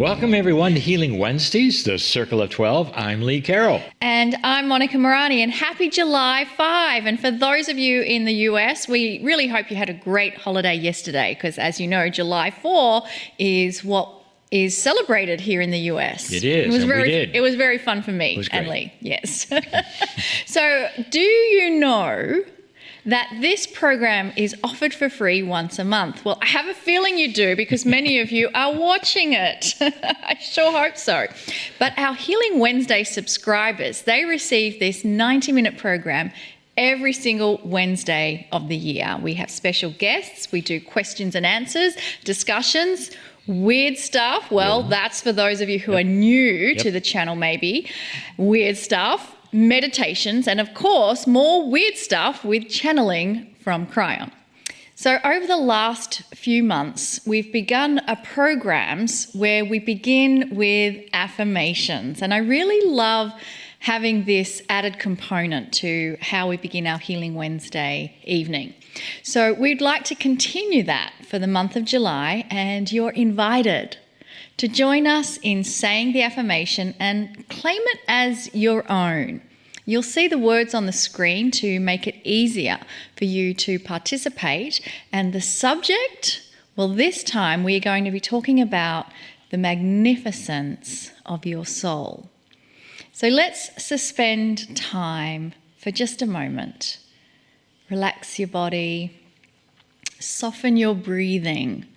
Welcome, everyone, to Healing Wednesdays, the Circle of 12. I'm Lee Carroll. And I'm Monika Muranyi, and happy July 5. And for those of you in the US, we really hope you had a great holiday yesterday, because as you know, July 4 is what is celebrated here in the US. It is, we did. It was very fun for me and Lee, yes. So do you know that this program is offered for free once a month? Well, I have a feeling you do, because many of you are watching it. I sure hope so. But our Healing Wednesday subscribers, they receive this 90-minute program every single Wednesday of the year. We have special guests, we do questions and answers, discussions, weird stuff. Well, that's for those of you who are new to the channel maybe. Weird stuff, meditations, and of course, more weird stuff with channeling from Kryon. So over the last few months, we've begun programs where we begin with affirmations. And I really love having this added component to how we begin our Healing Wednesday evening. So we'd like to continue that for the month of July, and you're invited to join us in saying the affirmation and claim it as your own. You'll see the words on the screen to make it easier for you to participate. And the subject, well, this time we are going to be talking about the magnificence of your soul. So let's suspend time for just a moment. Relax your body, soften your breathing.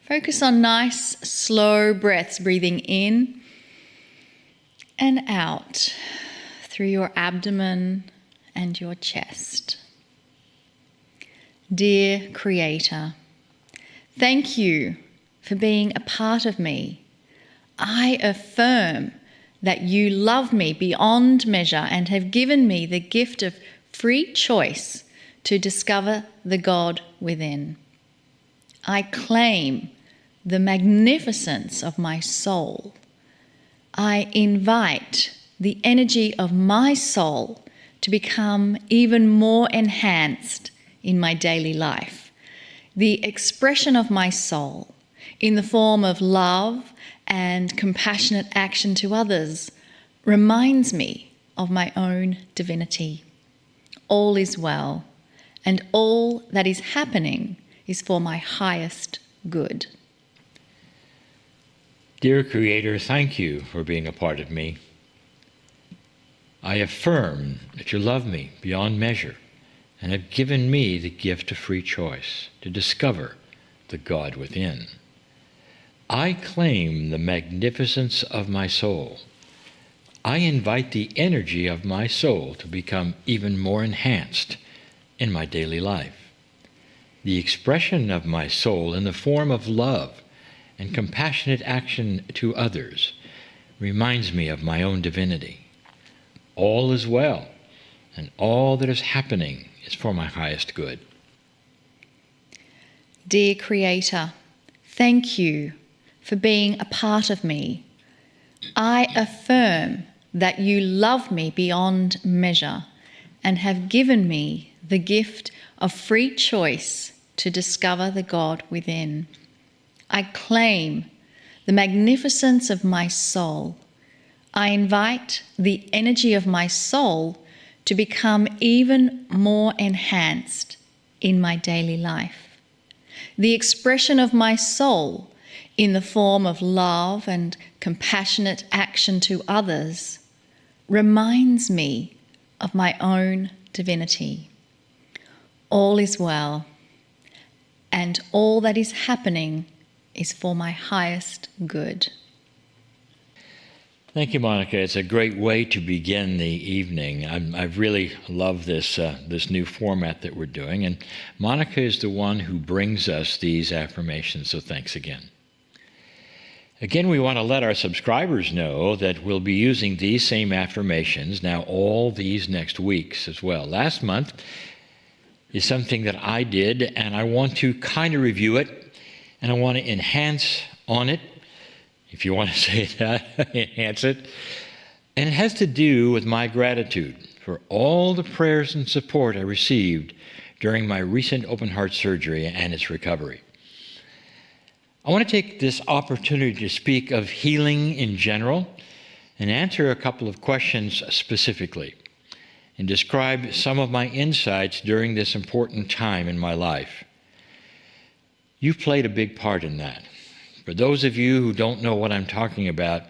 Focus on nice, slow breaths, breathing in and out through your abdomen and your chest. Dear Creator, thank you for being a part of me. I affirm that you love me beyond measure and have given me the gift of free choice to discover the God within. I claim the magnificence of my soul. I invite the energy of my soul to become even more enhanced in my daily life. The expression of my soul in the form of love and compassionate action to others reminds me of my own divinity. All is well, and all that is happening is for my highest good. Dear Creator, thank you for being a part of me. I affirm that you love me beyond measure and have given me the gift of free choice to discover the God within. I claim the magnificence of my soul. I invite the energy of my soul to become even more enhanced in my daily life. The expression of my soul in the form of love and compassionate action to others reminds me of my own divinity. All is well, and all that is happening is for my highest good. Dear Creator, thank you for being a part of me. I affirm that you love me beyond measure and have given me the gift of free choice to discover the God within. I claim the magnificence of my soul. I invite the energy of my soul to become even more enhanced in my daily life. The expression of my soul in the form of love and compassionate action to others reminds me of my own divinity. All is well, and all that is happening is for my highest good. Thank you, Monika. It's a great way to begin the evening. I really love this new format that we're doing, and Monika is the one who brings us these affirmations, so thanks again. Again, we want to let our subscribers know that we'll be using these same affirmations now all these next weeks as well. Last month is something that I did, and I want to kind of review it, and I want to enhance on it, if you want to say that, enhance it. And it has to do with my gratitude for all the prayers and support I received during my recent open heart surgery and its recovery. I want to take this opportunity to speak of healing in general and answer a couple of questions specifically and describe some of my insights during this important time in my life. You've played a big part in that. For those of you who don't know what I'm talking about,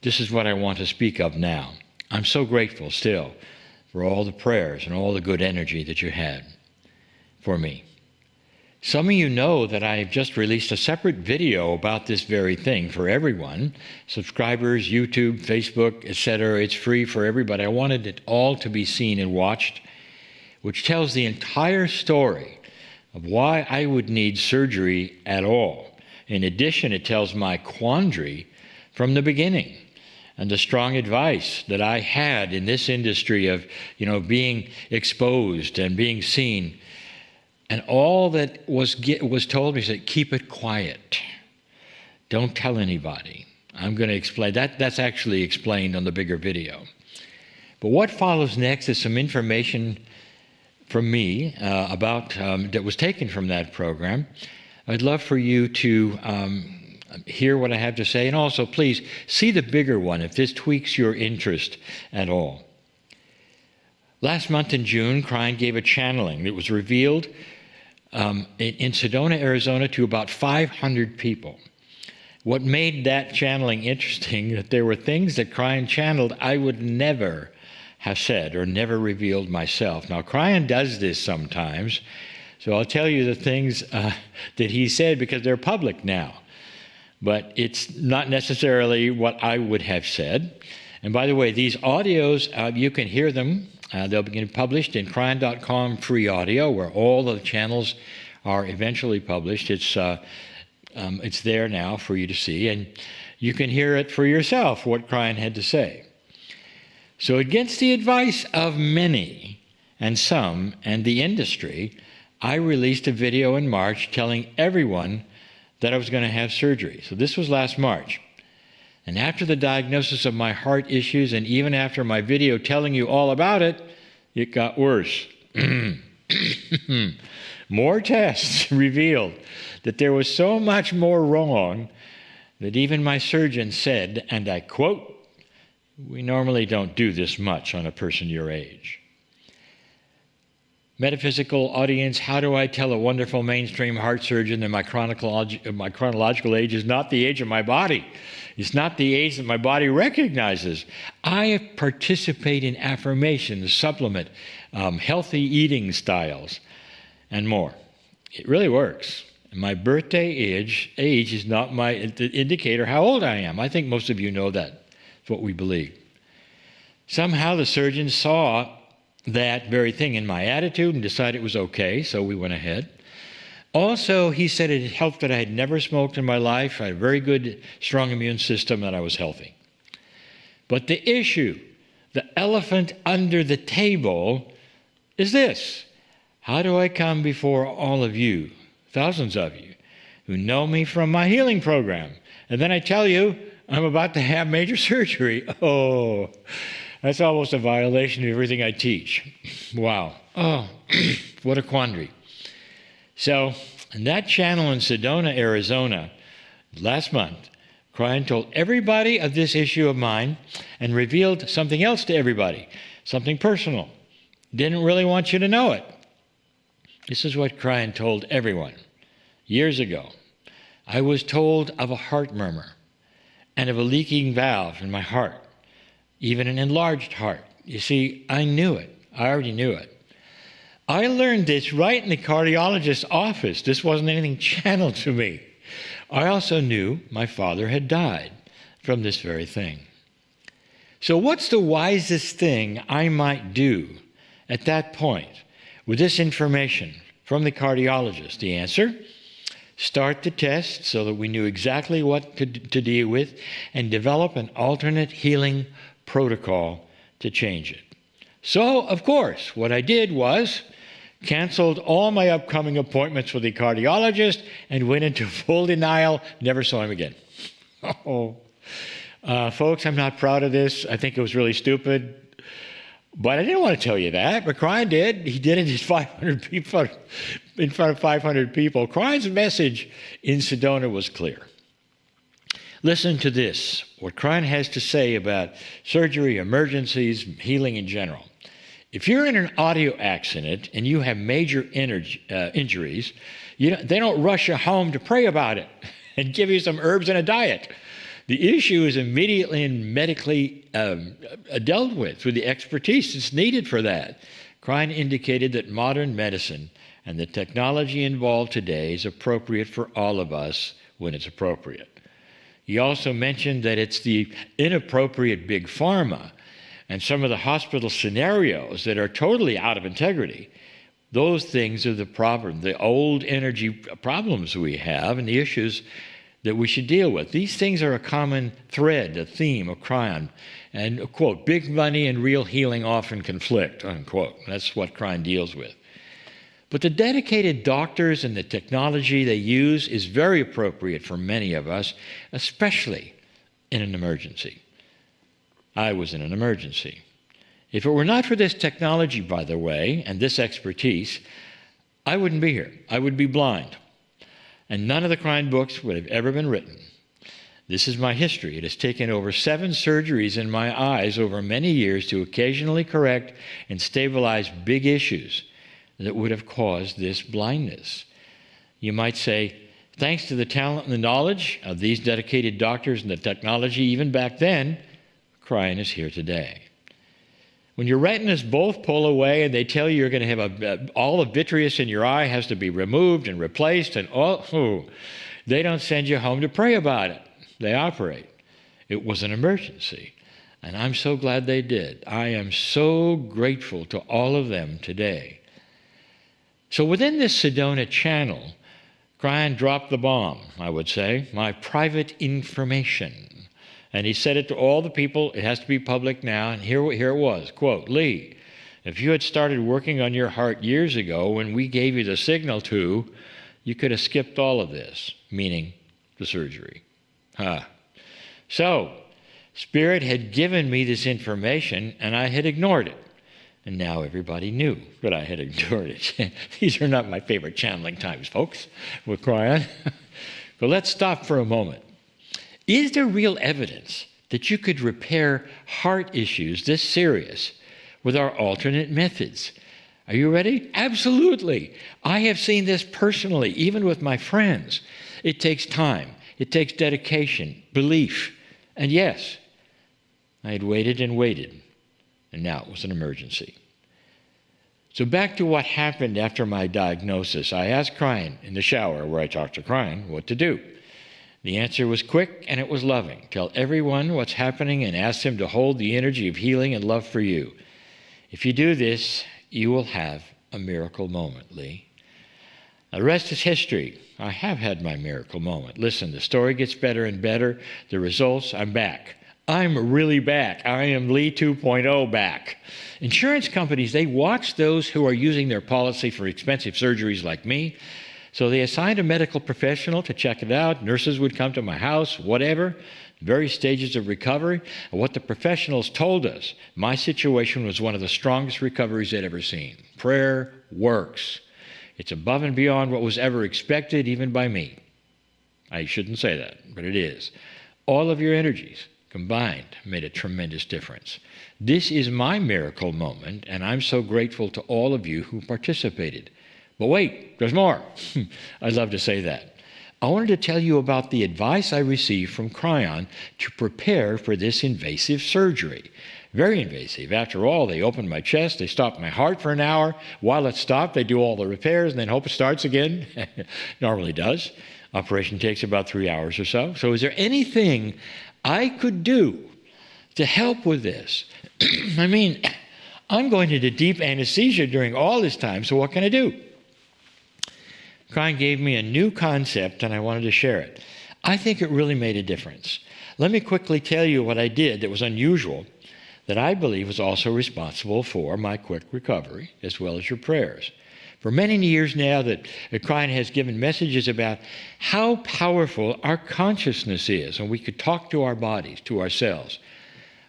this is what I want to speak of now. I'm so grateful still for all the prayers and all the good energy that you had for me. Some of you know that I have just released a separate video about this very thing for everyone. Subscribers, YouTube, Facebook, etc. It's free for everybody. I wanted it all to be seen and watched, which tells the entire story of why I would need surgery at all. In addition, it tells my quandary from the beginning and the strong advice that I had in this industry of, being exposed and being seen. And all that was told me said, keep it quiet. Don't tell anybody. I'm going to explain. That's actually explained on the bigger video. But what follows next is some information from me about that was taken from that program. I'd love for you to hear what I have to say, and also please see the bigger one if this tweaks your interest at all. Last month in June, Kryon gave a channeling that was revealed in Sedona, Arizona, to about 500 people. What made that channeling interesting, that there were things that Kryon channeled I would never have said or never revealed myself. Now, Kryon does this sometimes, so I'll tell you the things that he said because they're public now. But it's not necessarily what I would have said. And by the way, these audios, you can hear them. They'll be published in Kryon.com free audio, where all the channels are eventually published. It's there now for you to see, and you can hear it for yourself, what Kryon had to say. So against the advice of many and some and the industry, I released a video in March telling everyone that I was going to have surgery. So this was last March. And after the diagnosis of my heart issues, and even after my video telling you all about it, it got worse. More tests revealed that there was so much more wrong that even my surgeon said, and I quote, "We normally don't do this much on a person your age." Metaphysical audience, how do I tell a wonderful mainstream heart surgeon that my chronological age is not the age of my body? It's not the age that my body recognizes. I participate in affirmations, supplement, healthy eating styles, and more. It really works. My birthday age is not my indicator how old I am. I think most of you know that. It's what we believe. Somehow the surgeon saw that very thing in my attitude and decided it was okay, so we went ahead. Also, he said it helped that I had never smoked in my life. I had a very good, strong immune system, and I was healthy. But the issue, the elephant under the table, is this. How do I come before all of you, thousands of you, who know me from my healing program, and then I tell you I'm about to have major surgery? Oh, that's almost a violation of everything I teach. Wow. Oh, what a quandary. So, in that channel in Sedona, Arizona, last month, Kryon told everybody of this issue of mine and revealed something else to everybody, something personal. Didn't really want you to know it. This is what Kryon told everyone years ago. I was told of a heart murmur and of a leaking valve in my heart, even an enlarged heart. You see, I knew it. I already knew it. I learned this right in the cardiologist's office. This wasn't anything channeled to me. I also knew my father had died from this very thing. So what's the wisest thing I might do at that point with this information from the cardiologist? The answer, start the test so that we knew exactly what to deal with and develop an alternate healing protocol to change it. So, of course, what I did was canceled all my upcoming appointments with the cardiologist and went into full denial, never saw him again. Folks, I'm not proud of this. I think it was really stupid. But I didn't want to tell you that, but Kryon did. He did it to 500 in front of 500 people. Kryon's message in Sedona was clear. Listen to this, what Kryon has to say about surgery, emergencies, healing in general. If you're in an audio accident and you have major injuries, they don't rush you home to pray about it and give you some herbs and a diet. The issue is immediately and medically dealt with the expertise that's needed for that. Kryon indicated that modern medicine and the technology involved today is appropriate for all of us when it's appropriate. He also mentioned that it's the inappropriate big pharma and some of the hospital scenarios that are totally out of integrity. Those things are the problem, the old energy problems we have and the issues that we should deal with. These things are a common thread, a theme of Kryon. And, quote, big money and real healing often conflict, unquote. That's what Kryon deals with. But the dedicated doctors and the technology they use is very appropriate for many of us, especially in an emergency. I was in an emergency. If it were not for this technology, by the way, and this expertise, I wouldn't be here. I would be blind. And none of the Kryon books would have ever been written. This is my history. It has taken over 7 surgeries in my eyes over many years to occasionally correct and stabilize big issues that would have caused this blindness. You might say, thanks to the talent and the knowledge of these dedicated doctors and the technology even back then, Kryon is here today. When your retinas both pull away and they tell you you're going to have all the vitreous in your eye has to be removed and replaced, and they don't send you home to pray about it. They operate. It was an emergency, and I'm so glad they did. I am so grateful to all of them today. So within this Sedona channel, Kryon dropped the bomb, I would say, my private information. And he said it to all the people. It has to be public now. And here it was, quote, Lee, if you had started working on your heart years ago when we gave you the signal to, you could have skipped all of this, meaning the surgery. So, Spirit had given me this information and I had ignored it. And now everybody knew that I had ignored it. These are not my favorite channeling times, folks, with Kryon. But let's stop for a moment. Is there real evidence that you could repair heart issues this serious with our alternate methods? Are you ready? Absolutely. I have seen this personally, even with my friends. It takes time. It takes dedication, belief. And yes, I had waited and waited, and now it was an emergency. So back to what happened after my diagnosis. I asked Kryon in the shower, where I talked to Kryon, what to do. The answer was quick and it was loving. Tell everyone what's happening and ask them to hold the energy of healing and love for you. If you do this, you will have a miracle moment, Lee. The rest is history. I have had my miracle moment. Listen, the story gets better and better. The results, I'm back. I'm really back. I am Lee 2.0 back. Insurance companies, they watch those who are using their policy for expensive surgeries like me. So they assigned a medical professional to check it out. Nurses would come to my house, whatever, various stages of recovery. And what the professionals told us, my situation was one of the strongest recoveries they'd ever seen. Prayer works. It's above and beyond what was ever expected, even by me. I shouldn't say that, but it is. All of your energies combined made a tremendous difference. This is my miracle moment, and I'm so grateful to all of you who participated. But wait, there's more. I'd love to say that. I wanted to tell you about the advice I received from Kryon to prepare for this invasive surgery. Very invasive. After all, they opened my chest, they stopped my heart for an hour. While it stopped, they do all the repairs and then hope it starts again. Normally does. Operation takes about 3 hours or so. So is there anything I could do to help with this? I mean, I'm going into deep anesthesia during all this time, so what can I do? Kryon gave me a new concept and I wanted to share it. I think it really made a difference. Let me quickly tell you what I did that was unusual, that I believe was also responsible for my quick recovery, as well as your prayers. For many years now that Kryon has given messages about how powerful our consciousness is, and we could talk to our bodies, to ourselves.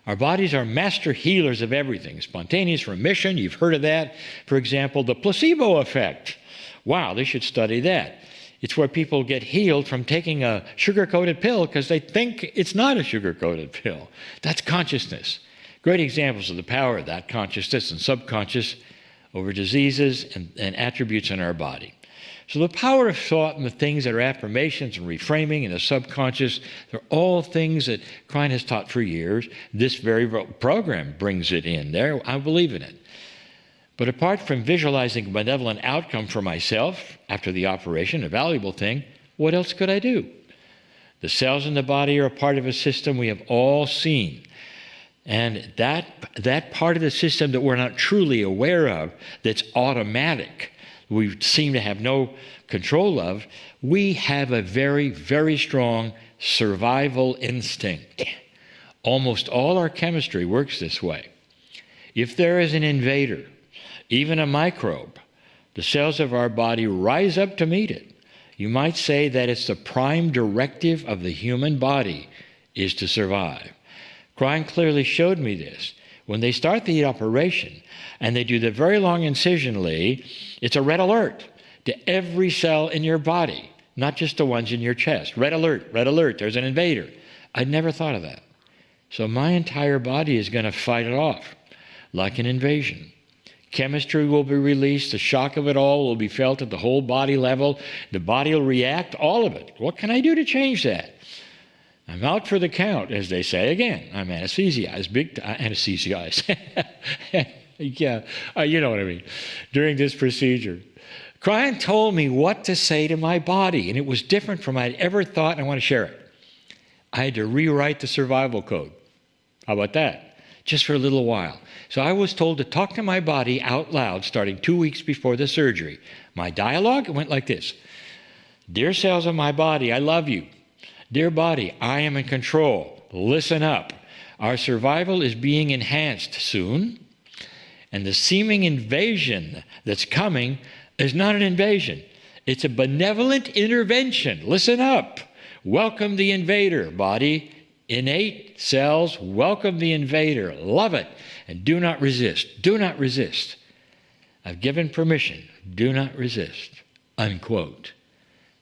Our bodies are master healers of everything. Spontaneous remission, you've heard of that. For example, the placebo effect. Wow, they should study that. It's where people get healed from taking a sugar-coated pill because they think it's not a sugar-coated pill. That's consciousness. Great examples of the power of that consciousness and subconscious over diseases and attributes in our body. So the power of thought and the things that are affirmations and reframing and the subconscious, they're all things that Kryon has taught for years. This very program brings it in there. I believe in it. But apart from visualizing a benevolent outcome for myself after the operation, a valuable thing, what else could I do? The cells in the body are a part of a system we have all seen. And that part of the system that we're not truly aware of, that's automatic, we seem to have no control of, we have a very, very strong survival instinct. Almost all our chemistry works this way. If there is an invader, even a microbe, the cells of our body rise up to meet it. You might say that it's the prime directive of the human body is to survive. Kryon clearly showed me this. When they start the operation and they do the very long incision, Lee, it's a red alert to every cell in your body, not just the ones in your chest. Red alert, there's an invader. I'd never thought of that. So my entire body is going to fight it off like an invasion. Chemistry will be released. The shock of it all will be felt at the whole body level. The body will react, all of it. What can I do to change that? I'm out for the count, as they say. Again, I'm anesthetized, anesthetized. Yeah, you know what I mean. During this procedure, Kryon told me what to say to my body, and it was different from I'd ever thought, and I want to share it. I had to rewrite the survival code. How about that? Just for a little while. So I was told to talk to my body out loud starting 2 weeks before the surgery. My dialogue went like this. Dear cells of my body, I love you. Dear body, I am in control. Listen up. Our survival is being enhanced soon, and the seeming invasion that's coming is not an invasion. It's a benevolent intervention. Listen up. Welcome the invader, body. Innate cells, welcome the invader. Love it. And do not resist. Do not resist. I've given permission. Do not resist. Unquote.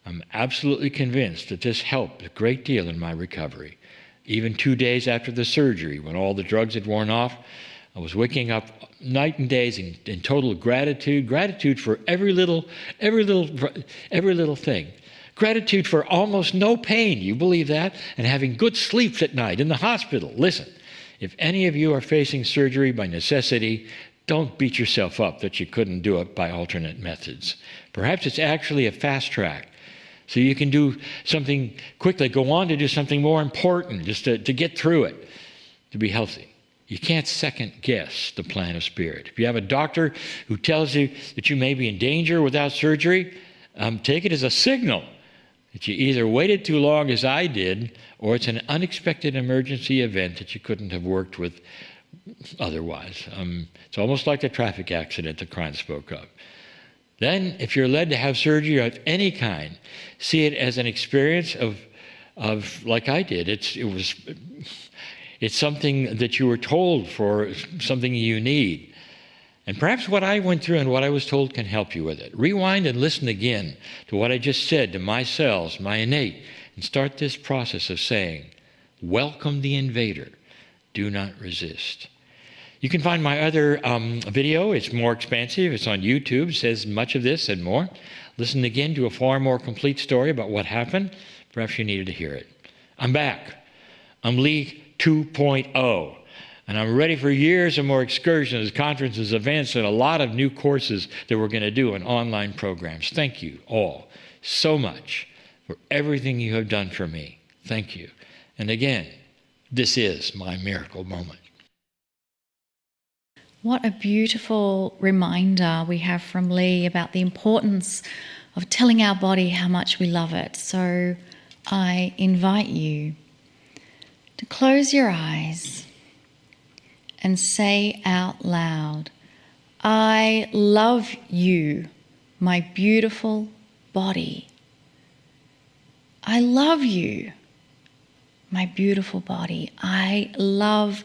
I'm absolutely convinced that this helped a great deal in my recovery. Even 2 days after the surgery, when all the drugs had worn off, I was waking up night and days in total gratitude for every little thing. Gratitude for almost no pain, you believe that? And having good sleeps at night in the hospital. Listen, if any of you are facing surgery by necessity, don't beat yourself up that you couldn't do it by alternate methods. Perhaps it's actually a fast track. So you can do something quickly, go on to do something more important, just to get through it, to be healthy. You can't second guess the plan of Spirit. If you have a doctor who tells you that you may be in danger without surgery, take it as a signal that you either waited too long as I did, or it's an unexpected emergency event that you couldn't have worked with otherwise. It's almost like the traffic accident that Kryon spoke of. Then, if you're led to have surgery of any kind, see it as an experience of like I did. It's something that you were told for, something you need. And perhaps what I went through and what I was told can help you with it. Rewind and listen again to what I just said to my cells, my innate, and start this process of saying, welcome the invader. Do not resist. You can find my other video. It's more expansive. It's on YouTube. It says much of this and more. Listen again to a far more complete story about what happened. Perhaps you needed to hear it. I'm back. I'm Lee 2.0. And I'm ready for years of more excursions, conferences, events, and a lot of new courses that we're going to do in online programs. Thank you all so much for everything you have done for me. Thank you. And again, this is my miracle moment. What a beautiful reminder we have from Lee about the importance of telling our body how much we love it. So I invite you to close your eyes and say out loud, I love you, my beautiful body. I love you, my beautiful body. I love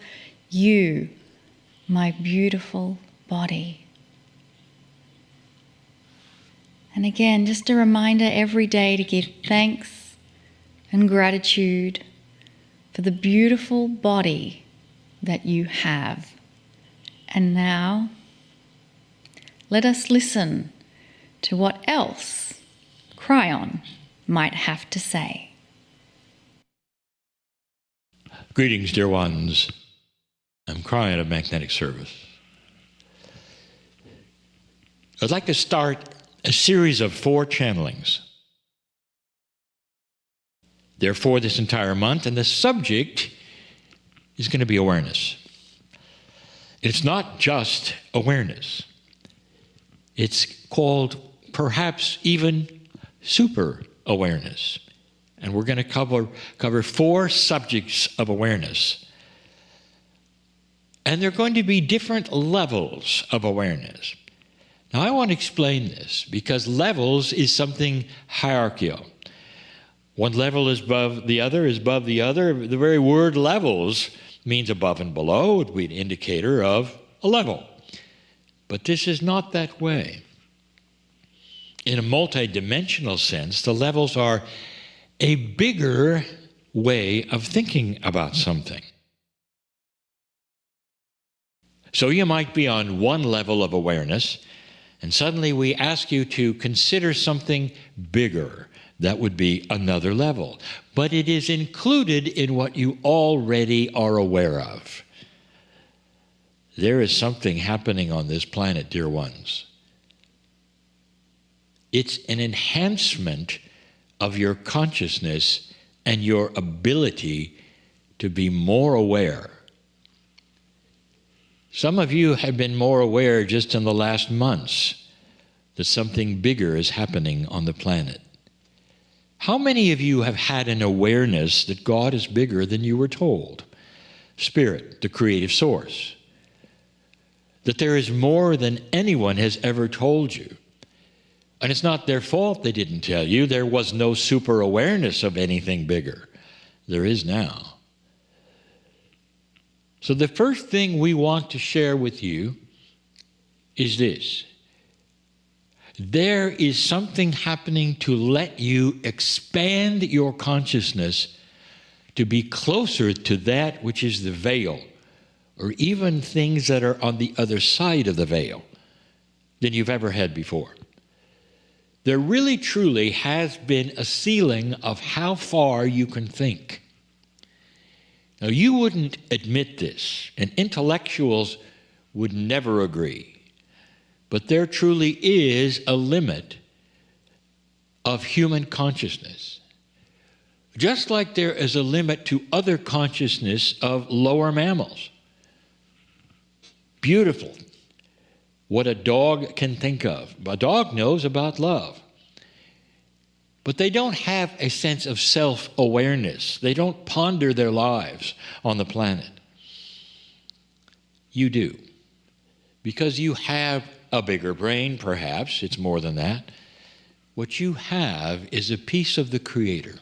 you, my beautiful body. And again, just a reminder every day to give thanks and gratitude for the beautiful body that you have. And now, let us listen to what else Kryon might have to say. Greetings, dear ones. I'm Kryon of Magnetic Service. I'd like to start a series of 4 channelings. They're for this entire month, and the subject is going to be awareness. It's not just awareness. It's called perhaps even super awareness. And we're going to cover 4 subjects of awareness. And they're going to be different levels of awareness. Now, I want to explain this because levels is something hierarchical. One level is above the other, The very word levels means above and below. It would be an indicator of a level. But this is not that way. In a multidimensional sense, the levels are a bigger way of thinking about something. So you might be on one level of awareness, and suddenly we ask you to consider something bigger. That would be another level. But it is included in what you already are aware of. There is something happening on this planet, dear ones. It's an enhancement of your consciousness and your ability to be more aware. Some of you have been more aware just in the last months that something bigger is happening on the planet. How many of you have had an awareness that God is bigger than you were told? Spirit, the creative source. That there is more than anyone has ever told you. And it's not their fault they didn't tell you. There was no super awareness of anything bigger. There is now. So the first thing we want to share with you is this. There is something happening to let you expand your consciousness to be closer to that which is the veil, or even things that are on the other side of the veil than you've ever had before. There really truly has been a ceiling of how far you can think. Now, you wouldn't admit this, and intellectuals would never agree. But there truly is a limit of human consciousness. Just like there is a limit to other consciousness of lower mammals. Beautiful. What a dog can think of. A dog knows about love. But they don't have a sense of self-awareness. They don't ponder their lives on the planet. You do. Because you have a bigger brain, perhaps. It's more than that. What you have is a piece of the Creator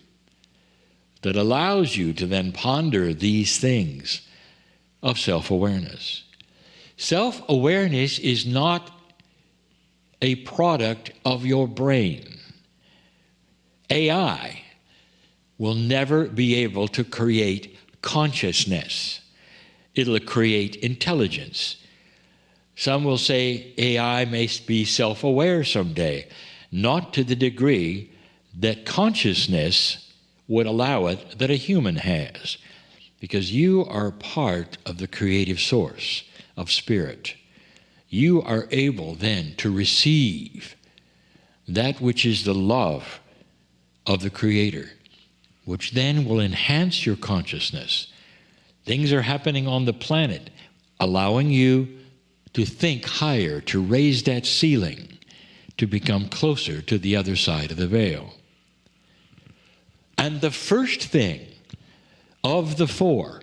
that allows you to then ponder these things of self-awareness. Self-awareness is not a product of your brain. AI will never be able to create consciousness. It'll create intelligence. Some will say AI may be self-aware someday, not to the degree that consciousness would allow it that a human has, because you are part of the creative source of spirit. You are able then to receive that which is the love of the Creator, which then will enhance your consciousness. Things are happening on the planet, allowing you to think higher, to raise that ceiling, to become closer to the other side of the veil. And the first thing of the 4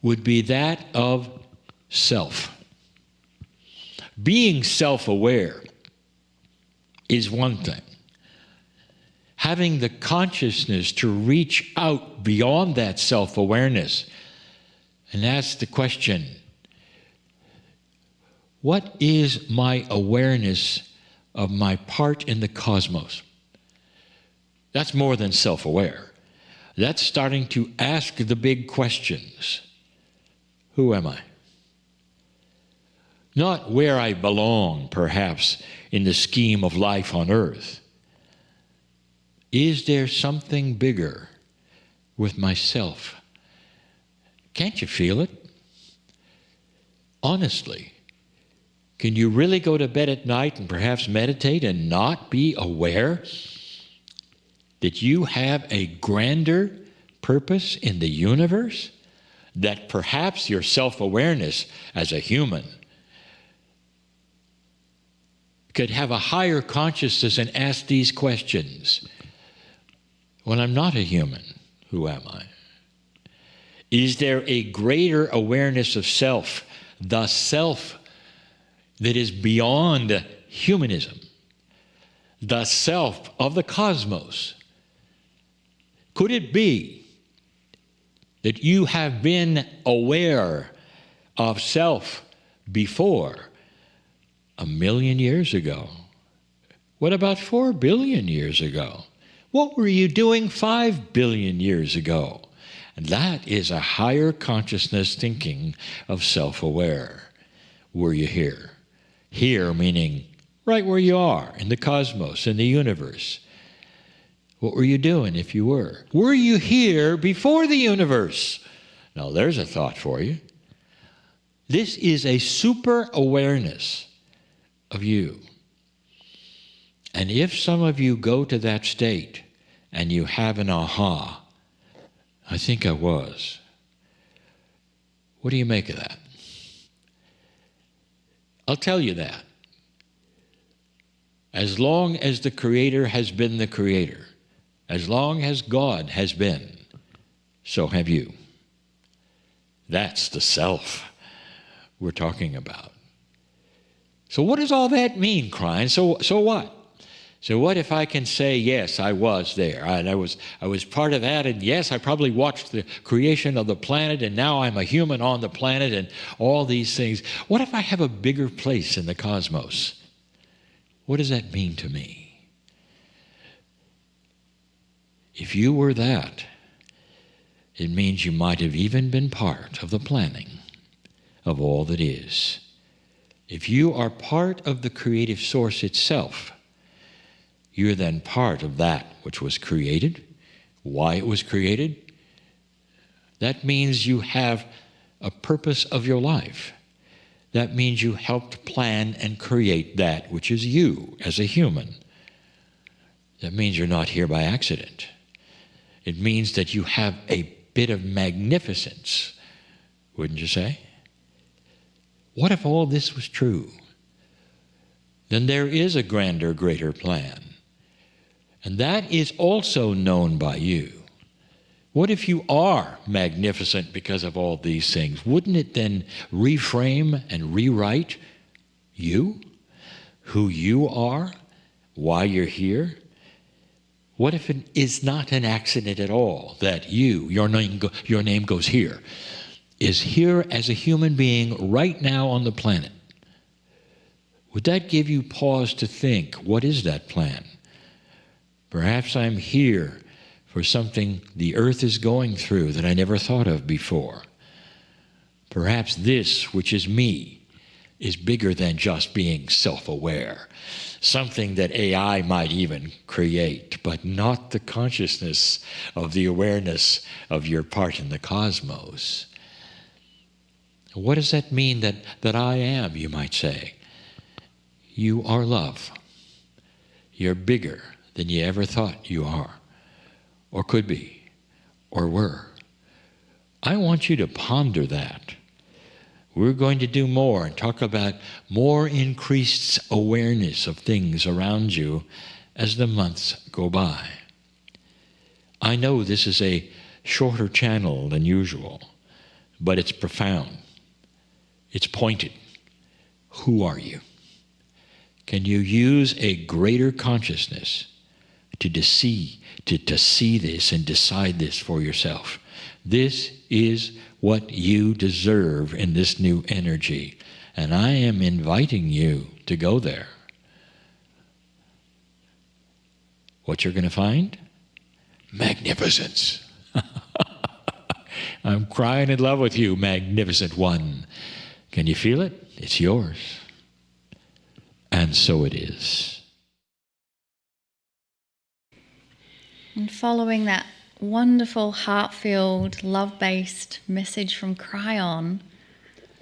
would be that of self. Being self-aware is one thing. Having the consciousness to reach out beyond that self-awareness and ask the question, what is my awareness of my part in the cosmos. That's more than self-aware. That's starting to ask the big questions. Who am I? Not where I belong, perhaps, in the scheme of life on earth. Is there something bigger with myself? Can't you feel it? Honestly, can you really go to bed at night and perhaps meditate and not be aware that you have a grander purpose in the universe? That perhaps your self-awareness as a human could have a higher consciousness and ask these questions. When I'm not a human, who am I? Is there a greater awareness of self, the self that is beyond humanism, the self of the cosmos? Could it be that you have been aware of self before 1 million years ago? What about 4 billion years ago? What were you doing 5 billion years ago? And that is a higher consciousness thinking of self-aware. Were you here? Here meaning right where you are, in the cosmos, in the universe. What were you doing if you were? Were you here before the universe? Now there's a thought for you. This is a super awareness of you. And if some of you go to that state and you have an aha, I think I was. What do you make of that? I'll tell you that. As long as the Creator has been the Creator, as long as God has been, so have you. That's the self we're talking about. So what does all that mean, Kryon? So what? So what if I can say, yes, I was there, and I was part of that, and yes, I probably watched the creation of the planet, and now I'm a human on the planet, and all these things. What if I have a bigger place in the cosmos? What does that mean to me? If you were that, it means you might have even been part of the planning of all that is. If you are part of the creative source itself, you're then part of that which was created, why it was created. That means you have a purpose of your life. That means you helped plan and create that which is you as a human. That means you're not here by accident. It means that you have a bit of magnificence, wouldn't you say? What if all this was true? Then there is a grander, greater plan. And that is also known by you. What if you are magnificent because of all these things? Wouldn't it then reframe and rewrite you? Who you are? Why you're here? What if it is not an accident at all that your name goes here, is here as a human being right now on the planet? Would that give you pause to think, what is that plan? Perhaps I'm here for something the earth is going through that I never thought of before. Perhaps this, which is me, is bigger than just being self-aware. Something that AI might even create, but not the consciousness of the awareness of your part in the cosmos. What does that mean that I am, you might say? You are love. You're bigger than you ever thought you are, or could be, or were. I want you to ponder that. We're going to do more and talk about more increased awareness of things around you as the months go by. I know this is a shorter channel than usual, but it's profound. It's pointed. Who are you? Can you use a greater consciousness to see this and decide this for yourself? This is what you deserve in this new energy, and I am inviting you to go there. What you're going to find? Magnificence. I'm crying in love with you, magnificent one. Can you feel it? It's yours. And so it is. And following that wonderful, heart-filled, love-based message from Kryon,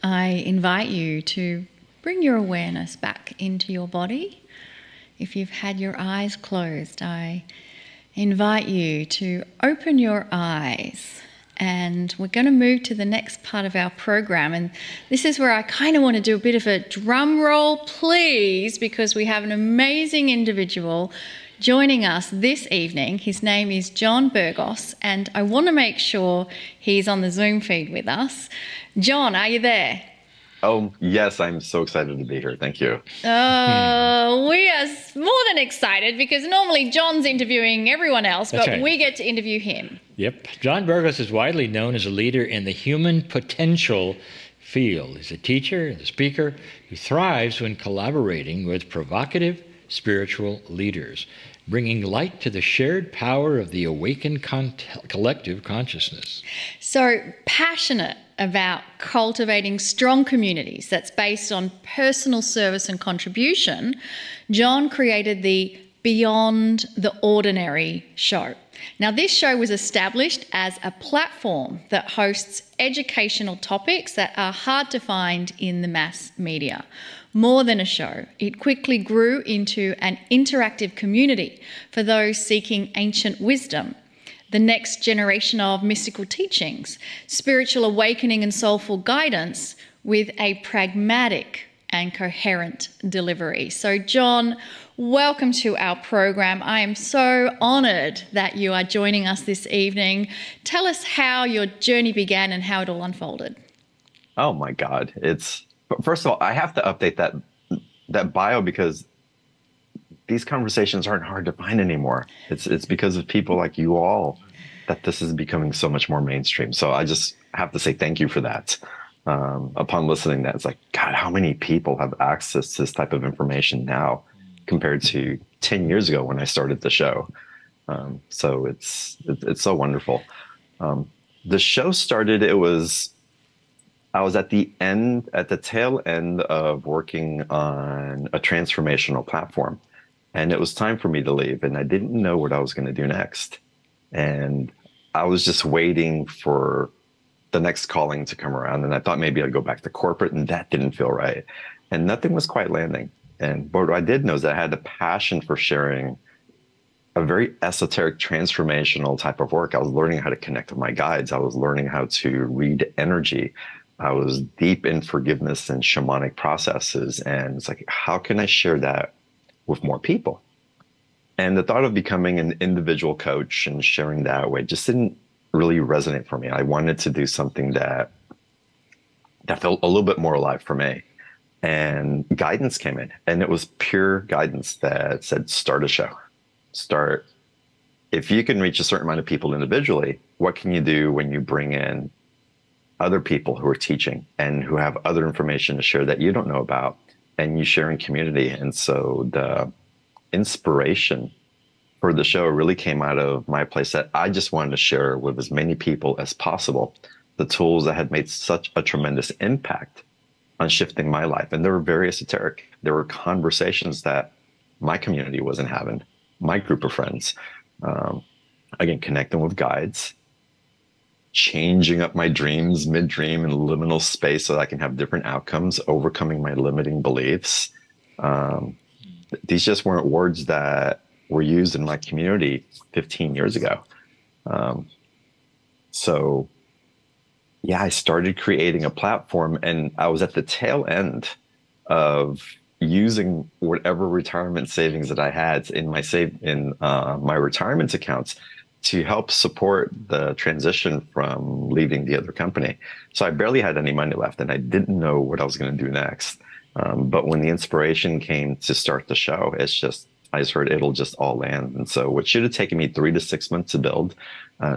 I invite you to bring your awareness back into your body. If you've had your eyes closed, I invite you to open your eyes. And we're going to move to the next part of our program. And this is where I kind of want to do a bit of a drum roll, please, because we have an amazing individual joining us this evening. His name is John Burgos, and I want to make sure he's on the Zoom feed with us. John, are you there? Oh, yes, I'm so excited to be here. Thank you. Oh, we are more than excited because normally John's interviewing everyone else, That's but right. we get to interview him. Yep. John Burgos is widely known as a leader in the human potential field. He's a teacher and a speaker who thrives when collaborating with provocative spiritual leaders, bringing light to the shared power of the awakened collective consciousness. So passionate about cultivating strong communities that's based on personal service and contribution, John created the Beyond the Ordinary show. Now, this show was established as a platform that hosts educational topics that are hard to find in the mass media. More than a show, it quickly grew into an interactive community for those seeking ancient wisdom, the next generation of mystical teachings, spiritual awakening and soulful guidance with a pragmatic and coherent delivery. So, John, welcome to our program. I am so honoured that you are joining us this evening. Tell us how your journey began and how it all unfolded. Oh my God. First of all, I have to update that bio because these conversations aren't hard to find anymore. It's because of people like you all that this is becoming so much more mainstream. So I just have to say thank you for that. Upon listening to that, it's like, God, how many people have access to this type of information now compared to 10 years ago when I started the show? So it's so wonderful. The show started, I was at the tail end of working on a transformational platform, and it was time for me to leave, and I didn't know what I was going to do next. And I was just waiting for the next calling to come around, and I thought maybe I'd go back to corporate, and that didn't feel right. And nothing was quite landing. But what I did know is that I had a passion for sharing a very esoteric, transformational type of work. I was learning how to connect with my guides. I was learning how to read energy. I was deep in forgiveness and shamanic processes. And it's like, how can I share that with more people? And the thought of becoming an individual coach and sharing that way just didn't really resonate for me. I wanted to do something that felt a little bit more alive for me. And guidance came in, and it was pure guidance that said, start a show. If you can reach a certain amount of people individually, what can you do when you bring in other people who are teaching and who have other information to share that you don't know about, and you share in community? And so the inspiration for the show really came out of my place that I just wanted to share with as many people as possible the tools that had made such a tremendous impact on shifting my life. And they were very esoteric. There were conversations that my community wasn't having, my group of friends. Again, connecting with guides, changing up my dreams mid-dream in liminal space so that I can have different outcomes, overcoming my limiting beliefs. These just weren't words that were used in my community 15 years ago. So yeah, I started creating a platform, and I was at the tail end of using whatever retirement savings that I had in my retirement accounts to help support the transition from leaving the other company. So I barely had any money left, and I didn't know what I was going to do next. But when the inspiration came to start the show, I just heard it'll just all land. And so what should have taken me 3 to 6 months to build,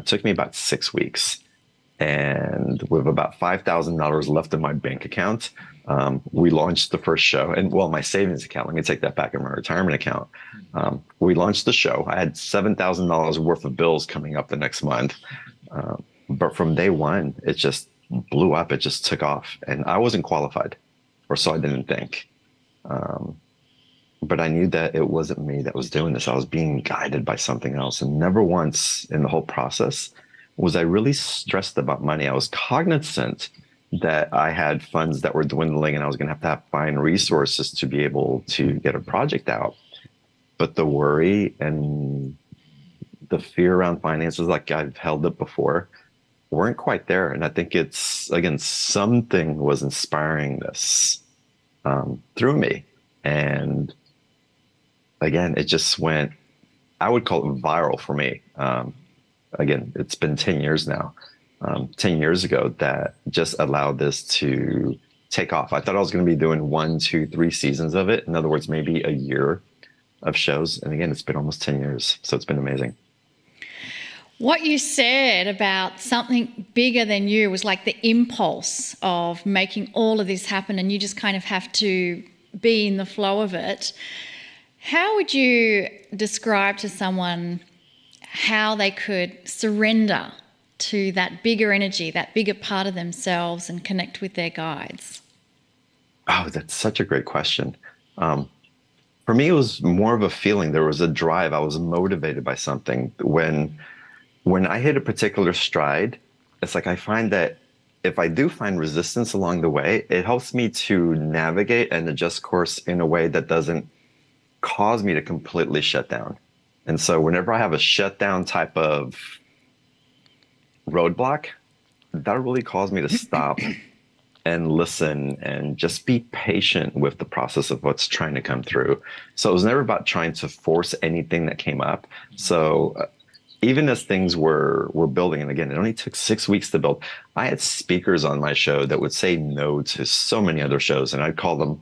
took me about 6 weeks. And with about $5,000 left in my bank account, We launched the first show, and well, my savings account, let me take that back, in my retirement account. We launched the show. I had $7,000 worth of bills coming up the next month. But from day one, it just blew up. It just took off, and I wasn't qualified, or so I didn't think. But I knew that it wasn't me that was doing this. I was being guided by something else. And never once in the whole process was I really stressed about money. I was cognizant that I had funds that were dwindling and I was going to have to find resources to be able to get a project out. But the worry and the fear around finances, like I've held it before, weren't quite there. And I think it's, again, something was inspiring this through me. And again, it just went, I would call it viral for me. Again, it's been 10 years now. 10 years ago that just allowed this to take off. I thought I was going to be doing 1, 2, 3 seasons of it. In other words, maybe a year of shows. And again, it's been almost 10 years. So it's been amazing. What you said about something bigger than you was like the impulse of making all of this happen, and you just kind of have to be in the flow of it. How would you describe to someone how they could surrender to that bigger energy, that bigger part of themselves, and connect with their guides? Oh, that's such a great question. For me, it was more of a feeling. There was a drive. I was motivated by something. When I hit a particular stride, it's like I find that if I do find resistance along the way, it helps me to navigate and adjust course in a way that doesn't cause me to completely shut down. And so whenever I have a shutdown type of roadblock, that really caused me to stop and listen and just be patient with the process of what's trying to come through. So it was never about trying to force anything that came up. So even as things were building, and again, it only took 6 weeks to build, I had speakers on my show that would say no to so many other shows, and I'd call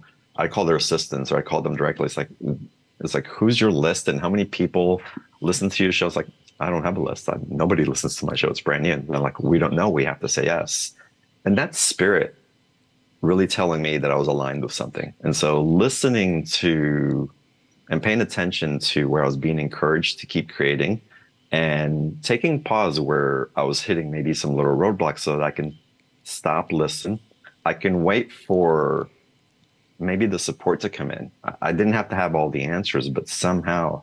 their assistants, or I'd call them directly. It's like, who's your list and how many people listen to your show? It's like, I don't have a list. Nobody listens to my show. It's brand new. And I'm like, we don't know. We have to say yes. And that spirit really telling me that I was aligned with something. And so listening to and paying attention to where I was being encouraged to keep creating, and taking pause where I was hitting maybe some little roadblocks so that I can stop, listen. I can wait for maybe the support to come in. I didn't have to have all the answers, but somehow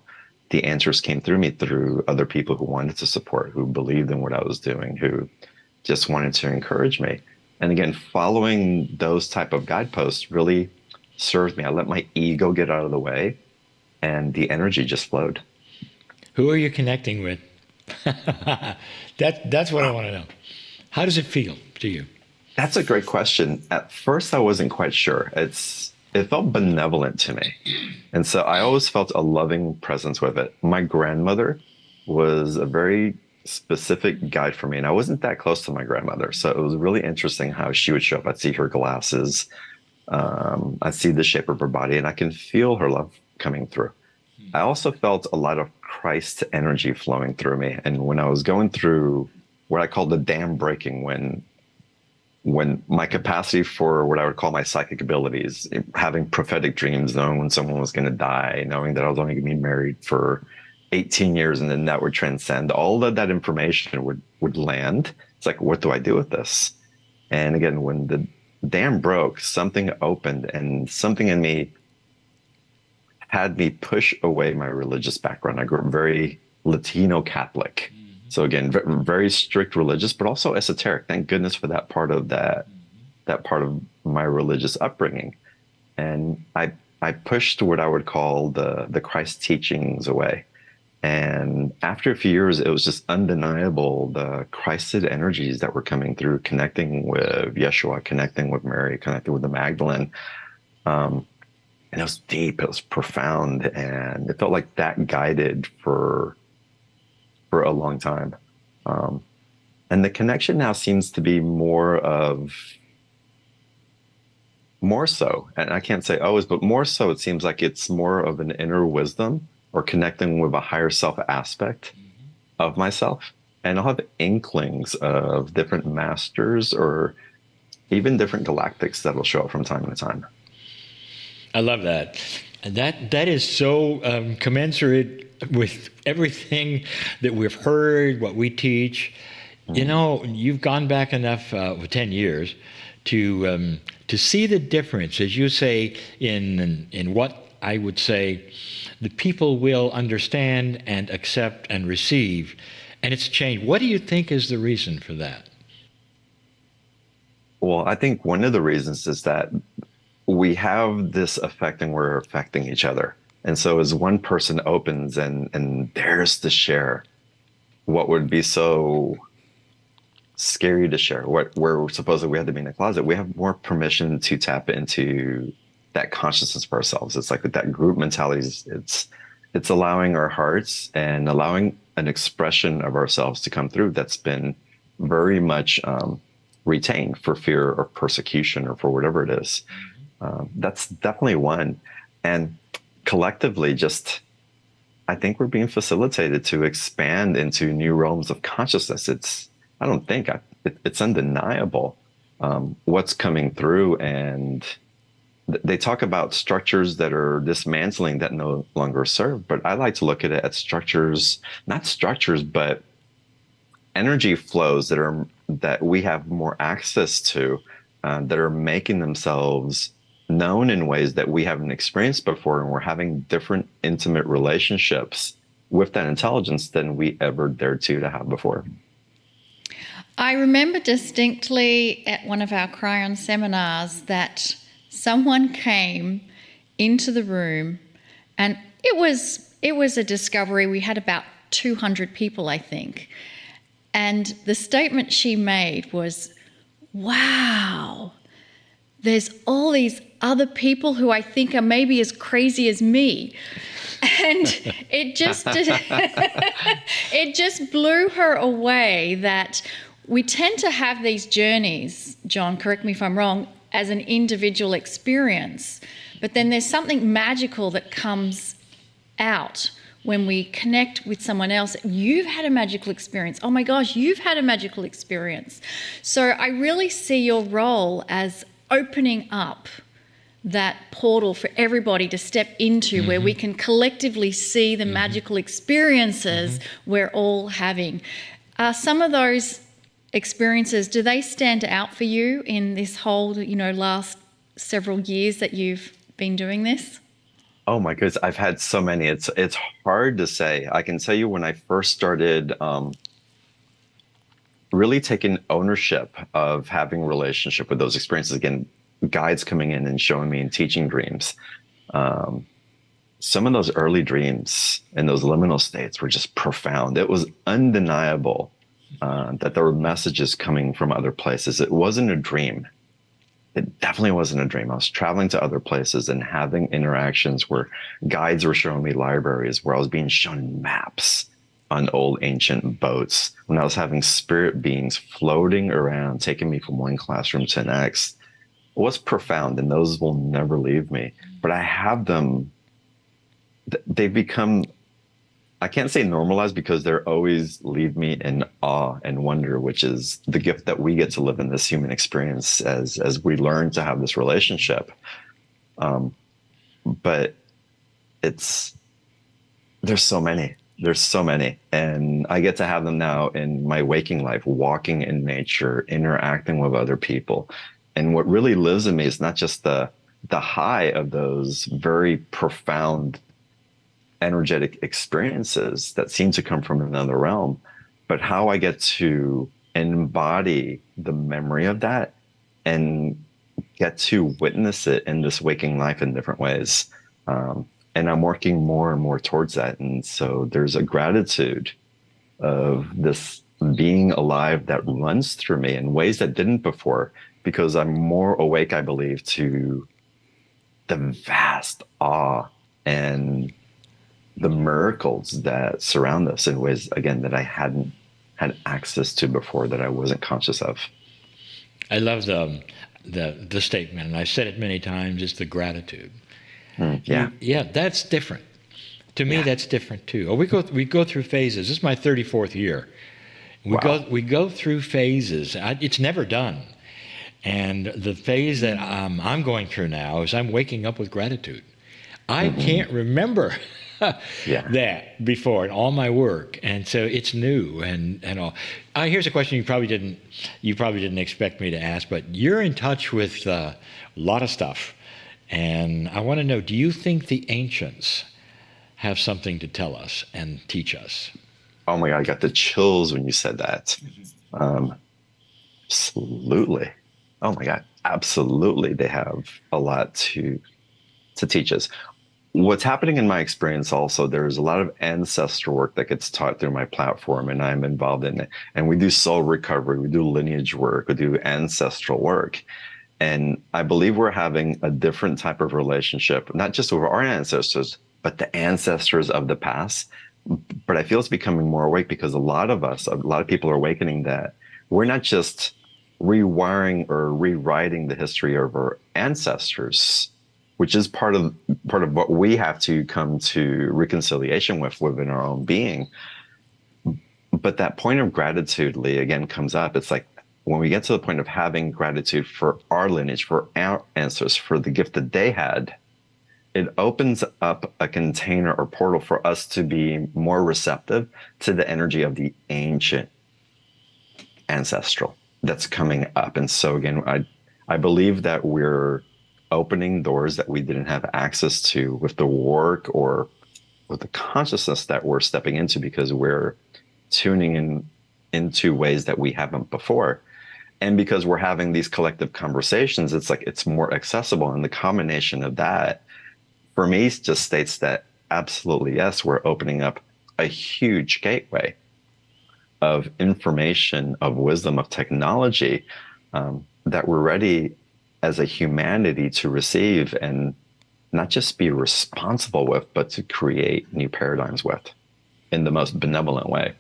the answers came through me through other people who wanted to support, who believed in what I was doing, who just wanted to encourage me. And again, following those type of guideposts really served me. I let my ego get out of the way, and the energy just flowed. Who are you connecting with? That's what I want to know. How does it feel to you? That's a great question. At first, I wasn't quite sure. It felt benevolent to me. And so I always felt a loving presence with it. My grandmother was a very specific guide for me, and I wasn't that close to my grandmother. So it was really interesting how she would show up. I'd see her glasses. I'd see the shape of her body, and I can feel her love coming through. I also felt a lot of Christ energy flowing through me. And when I was going through what I call the dam breaking, when my capacity for what I would call my psychic abilities, having prophetic dreams, knowing when someone was going to die, knowing that I was only going to be married for 18 years and then that would transcend, all of that information would land. It's like, what do I do with this? And again, when the dam broke, something opened, and something in me had me push away my religious background. I grew up very Latino Catholic. So again, very strict religious, but also esoteric. Thank goodness for that part of that part of my religious upbringing. And I pushed what I would call the Christ teachings away. And after a few years, it was just undeniable, the Christed energies that were coming through, connecting with Yeshua, connecting with Mary, connecting with the Magdalene. And it was deep, it was profound, and it felt like that guided for a long time. And the connection now seems to be more so, and I can't say always, but more so, it seems like it's more of an inner wisdom or connecting with a higher self aspect of myself. And I'll have inklings of different masters or even different galactics that'll show up from time to time. I love that. And that is so commensurate with everything that we've heard, what we teach. You know, you've gone back enough, 10 years, to see the difference, as you say, in what I would say the people will understand and accept and receive. And it's changed. What do you think is the reason for that? Well, I think one of the reasons is that we have this effect and we're affecting each other. And so as one person opens and dares to share what would be so scary to share, where supposedly we had to be in a closet, we have more permission to tap into that consciousness for ourselves. It's like that group mentality. It's allowing our hearts and allowing an expression of ourselves to come through that's been very much retained for fear or persecution or for whatever it is. That's definitely one. And collectively, I think we're being facilitated to expand into new realms of consciousness. It's undeniable what's coming through. And they talk about structures that are dismantling that no longer serve. But I like to look at it as structures, not structures, but energy flows that we have more access to, that are making themselves known in ways that we haven't experienced before, and we're having different intimate relationships with that intelligence than we ever dared to have before. I remember distinctly at one of our Kryon seminars that someone came into the room, and it was a discovery. We had about 200 people, I think. And the statement she made was, wow, there's all these other people who I think are maybe as crazy as me. And it just blew her away that we tend to have these journeys, John, correct me if I'm wrong, as an individual experience. But then there's something magical that comes out when we connect with someone else. You've had a magical experience. Oh my gosh, you've had a magical experience. So I really see your role as opening up that portal for everybody to step into, where we can collectively see the magical experiences we're all having. Some of those experiences, do they stand out for you in this whole, last several years that you've been doing this? Oh my goodness, I've had so many. It's hard to say. I can tell you when I first started really taking ownership of having a relationship with those experiences, again, guides coming in and showing me and teaching dreams. Some of those early dreams and those liminal states were just profound. It was undeniable that there were messages coming from other places. It wasn't a dream. It definitely wasn't a dream. I was traveling to other places and having interactions where guides were showing me libraries, where I was being shown maps on old ancient boats, when I was having spirit beings floating around, taking me from one classroom to the next. It was profound, and those will never leave me. But I have them, they've become, I can't say normalized, because they always leave me in awe and wonder, which is the gift that we get to live in this human experience as we learn to have this relationship. But there's so many. There's so many. And I get to have them now in my waking life, walking in nature, interacting with other people. And what really lives in me is not just the high of those very profound energetic experiences that seem to come from another realm, but how I get to embody the memory of that and get to witness it in this waking life in different ways. And I'm working more and more towards that. And so there's a gratitude of this being alive that runs through me in ways that didn't before, because I'm more awake, I believe, to the vast awe and the miracles that surround us in ways, again, that I hadn't had access to before, that I wasn't conscious of. I love the statement, and I've said it many times, is the gratitude. Yeah, that's different. To me, that's different too. We go through phases. This is my 34th year. We go through phases. It's never done. And the phase that I'm going through now is I'm waking up with gratitude. I can't remember that before in all my work, and so it's new and all. Here's a question you probably didn't expect me to ask, but you're in touch with a lot of stuff, and I want to know: do you think the ancients have something to tell us and teach us? Oh my God, I got the chills when you said that. Absolutely. Oh my God, absolutely. They have a lot to teach us. What's happening in my experience also, there's a lot of ancestral work that gets taught through my platform, and I'm involved in it. And we do soul recovery, we do lineage work, we do ancestral work. And I believe we're having a different type of relationship, not just with our ancestors, but the ancestors of the past. But I feel it's becoming more awake because a lot of people are awakening that we're not just rewiring or rewriting the history of our ancestors, which is part of what we have to come to reconciliation with within our own being. But that point of gratitude, Lee, again comes up. It's like when we get to the point of having gratitude for our lineage, for our ancestors, for the gift that they had, it opens up a container or portal for us to be more receptive to the energy of the ancient ancestral that's coming up. And so again, I believe that we're opening doors that we didn't have access to with the work or with the consciousness that we're stepping into, because we're tuning into ways that we haven't before. And because we're having these collective conversations, it's like it's more accessible. And the combination of that, for me, just states that absolutely, yes, we're opening up a huge gateway of information, of wisdom, of technology that we're ready as a humanity to receive and not just be responsible with, but to create new paradigms with in the most benevolent way.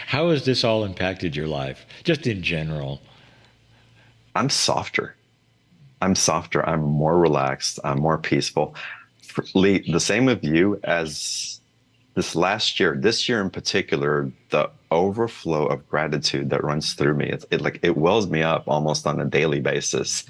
How has this all impacted your life, just in general? I'm softer. I'm more relaxed. I'm more peaceful. Lee, the same with you. As this year in particular, the overflow of gratitude that runs through me, it wells me up almost on a daily basis.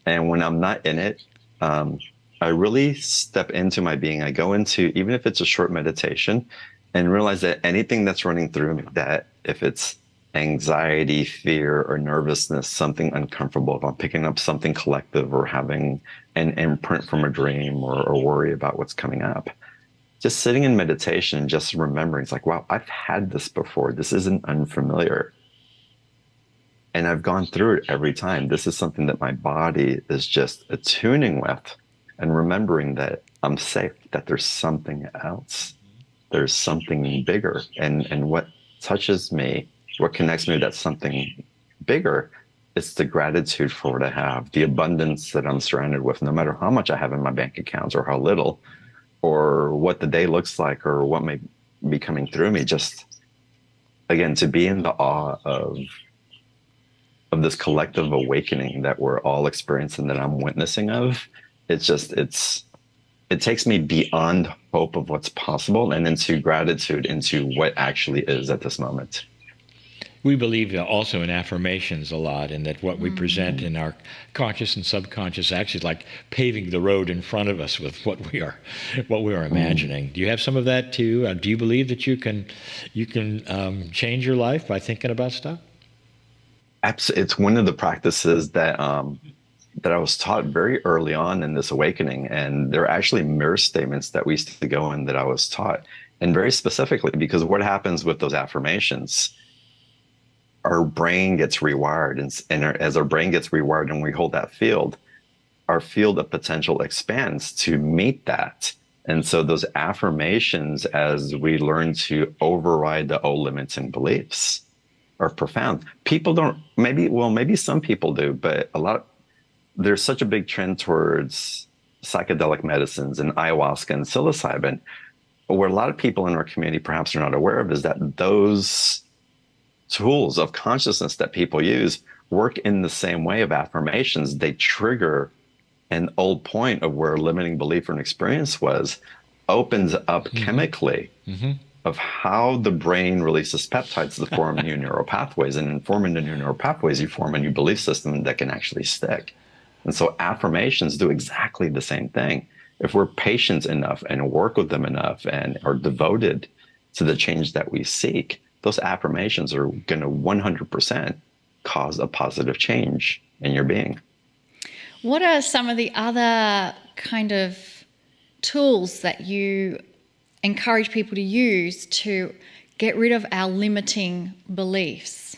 And when I'm not in it, I really step into my being. I go into, even if it's a short meditation, and realize that anything that's running through me, that if it's anxiety, fear, or nervousness, something uncomfortable, if I'm picking up something collective or having an imprint from a dream or worry about what's coming up, just sitting in meditation, just remembering, it's like, wow, I've had this before. This isn't unfamiliar. And I've gone through it every time. This is something that my body is just attuning with and remembering that I'm safe, that there's something else. There's something bigger. And what touches me, what connects me to that something bigger, it's the gratitude for what I have, the abundance that I'm surrounded with, no matter how much I have in my bank accounts or how little, or what the day looks like or what may be coming through me. Just, again, to be in the awe of this collective awakening that we're all experiencing, that I'm witnessing of. It takes me beyond hope of what's possible and into gratitude, into what actually is at this moment. We believe also in affirmations a lot, and that what we present in our conscious and subconscious actually is like paving the road in front of us with what we are imagining. Do you have some of that too? Do you believe that you can change your life by thinking about stuff? It's one of the practices that I was taught very early on in this awakening, and there are actually mirror statements that we used to go in that I was taught, and very specifically, because what happens with those affirmations, our brain gets rewired, and as our brain gets rewired and we hold that field, our field of potential expands to meet that. And so those affirmations, as we learn to override the old limits and beliefs, are profound. People don't, maybe some people do, but there's such a big trend towards psychedelic medicines and ayahuasca and psilocybin. But what a lot of people in our community perhaps are not aware of is that those tools of consciousness that people use work in the same way of affirmations. They trigger an old point of where limiting belief or an experience was, opens up chemically of how the brain releases peptides to form new neural pathways. And in forming the new neural pathways, you form a new belief system that can actually stick. And so affirmations do exactly the same thing. If we're patient enough and work with them enough and are devoted to the change that we seek, those affirmations are going to 100% cause a positive change in your being. What are some of the other kind of tools that you encourage people to use to get rid of our limiting beliefs?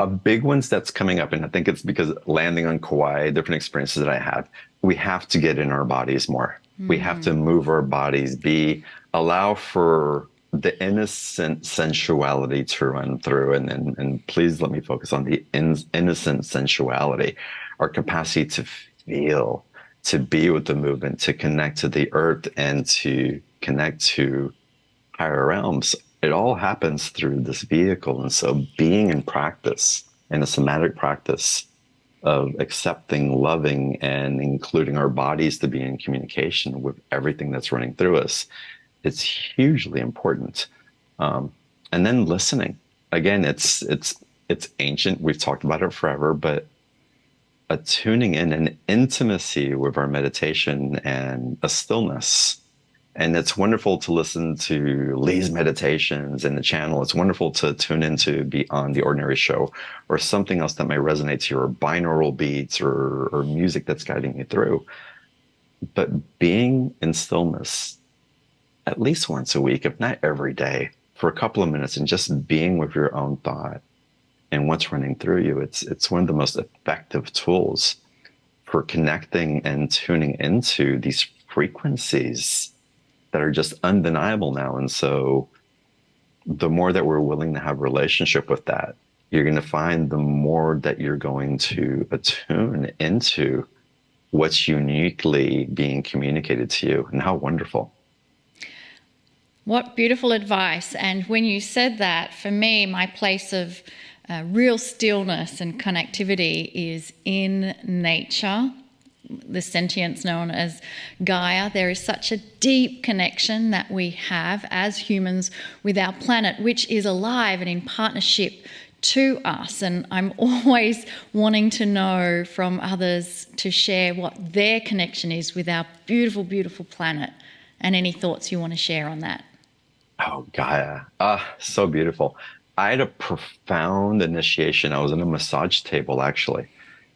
A big one's that's coming up, and I think it's because landing on Kauai, different experiences that I have, we have to get in our bodies more. We have to move our bodies, allow for the innocent sensuality to run through. And please let me focus on the innocent sensuality, our capacity to feel, to be with the movement, to connect to the earth and to connect to higher realms. It all happens through this vehicle. And so being in practice, in a somatic practice of accepting, loving, and including our bodies to be in communication with everything that's running through us, it's hugely important. And then listening. Again, it's ancient. We've talked about it forever, but a tuning in, an intimacy with our meditation and a stillness. And it's wonderful to listen to Lee's meditations in the channel. It's wonderful to tune into Beyond the Ordinary Show or something else that may resonate to you, or binaural beats or music that's guiding you through. But being in stillness at least once a week, if not every day, for a couple of minutes, and just being with your own thought and what's running through you, it's one of the most effective tools for connecting and tuning into these frequencies that are just undeniable now. And so the more that we're willing to have a relationship with that, you're going to find the more that you're going to attune into what's uniquely being communicated to you. And how wonderful. What beautiful advice. And when you said that, for me, my place of real stillness and connectivity is in nature, the sentience known as Gaia. There is such a deep connection that we have as humans with our planet, which is alive and in partnership to us. And I'm always wanting to know from others to share what their connection is with our beautiful, beautiful planet. And any thoughts you want to share on that? Oh, Gaia. So beautiful. I had a profound initiation. I was in a massage table, actually.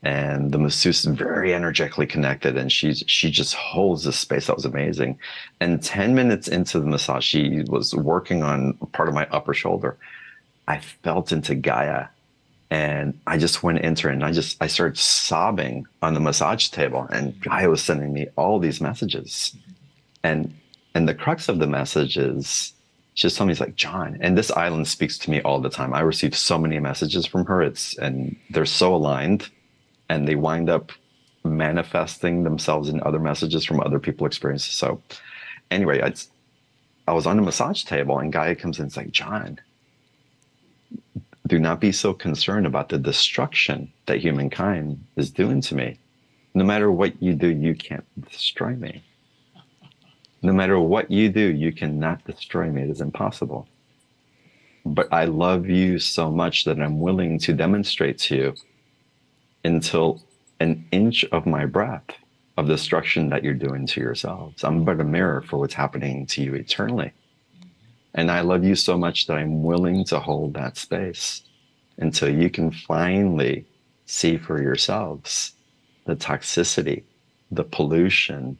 And the masseuse is very energetically connected, and she just holds this space. That was amazing. And 10 minutes into the massage, she was working on part of my upper shoulder. I felt into Gaia, and I just went into her, and I started sobbing on the massage table, and Gaia was sending me all these messages. And the crux of the message is, she just told me, it's like, John, and this island speaks to me all the time. I receive so many messages from her, and they're so aligned. And they wind up manifesting themselves in other messages from other people's experiences. So anyway, I was on the massage table, and Gaia comes in and is like, John, do not be so concerned about the destruction that humankind is doing to me. No matter what you do, you can't destroy me. No matter what you do, you cannot destroy me. It is impossible. But I love you so much that I'm willing to demonstrate to you until an inch of my breath of destruction that you're doing to yourselves. I'm but a mirror for what's happening to you eternally. And I love you so much that I'm willing to hold that space until you can finally see for yourselves the toxicity, the pollution,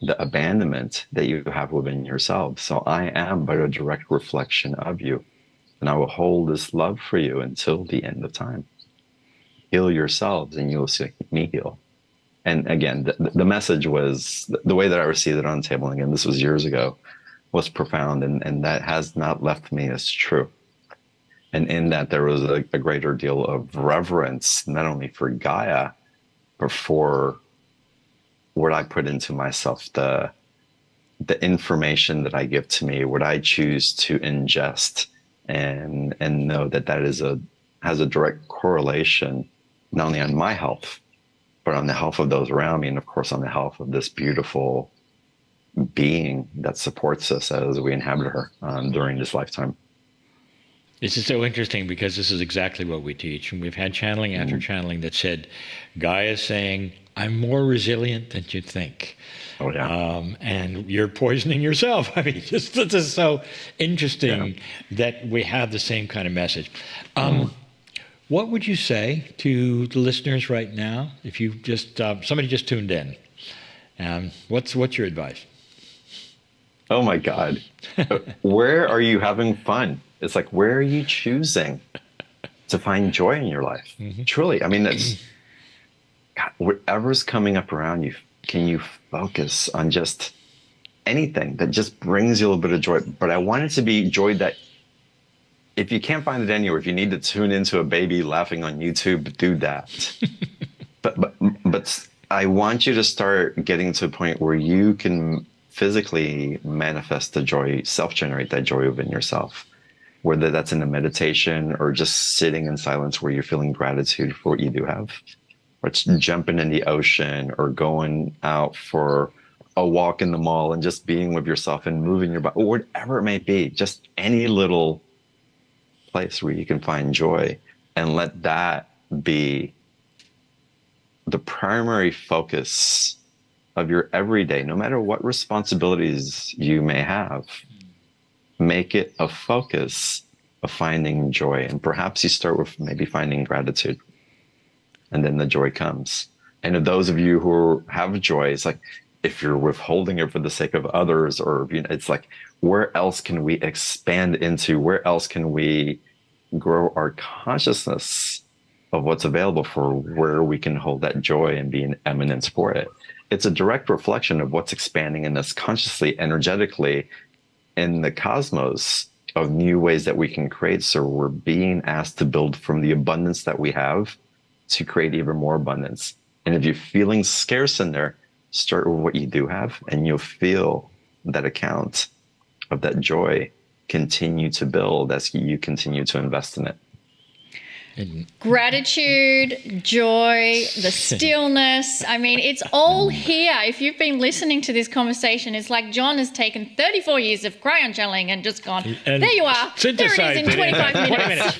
the abandonment that you have within yourselves. So I am but a direct reflection of you. And I will hold this love for you until the end of time. Heal yourselves and you'll see me heal. And again, the message was, the way that I received it on the table, and again, this was years ago, was profound. And that has not left me as true. And in that, there was a greater deal of reverence, not only for Gaia, but for what I put into myself, the information that I give to me, what I choose to ingest, and know that has a direct correlation, not only on my health, but on the health of those around me, and of course on the health of this beautiful being that supports us as we inhabit her during this lifetime. This is so interesting because this is exactly what we teach. And we've had channeling after channeling that said, Gaia is saying, I'm more resilient than you think. Oh, yeah. And you're poisoning yourself. I mean, this is so interesting that we have the same kind of message. What would you say to the listeners right now if you just, somebody just tuned in? What's your advice? Oh, my God. Where are you having fun? It's like, where are you choosing to find joy in your life? Truly. I mean, it's God, whatever's coming up around you, can you focus on just anything that just brings you a little bit of joy? But I want it to be joy that if you can't find it anywhere, if you need to tune into a baby laughing on YouTube, do that. but I want you to start getting to a point where you can physically manifest the joy, self-generate that joy within yourself. Whether that's in a meditation or just sitting in silence where you're feeling gratitude for what you do have, or it's jumping in the ocean or going out for a walk in the mall and just being with yourself and moving your body, or whatever it may be, just any little place where you can find joy, and let that be the primary focus of your everyday, no matter what responsibilities you may have. Make it a focus of finding joy. And perhaps you start with maybe finding gratitude, and then the joy comes. And of those of you who have joy, it's like, if you're withholding it for the sake of others, or it's like, where else can we expand into? Where else can we grow our consciousness of what's available for where we can hold that joy and be an eminence for it? It's a direct reflection of what's expanding in us consciously, energetically, in the cosmos, of new ways that we can create. So we're being asked to build from the abundance that we have to create even more abundance. And if you're feeling scarce in there, start with what you do have, and you'll feel that account of that joy continue to build as you continue to invest in it. Gratitude, joy, the stillness. I mean, it's all here. If you've been listening to this conversation, it's like John has taken 34 years of Kryon channeling and just gone, and there you are. There it is in 25 minutes.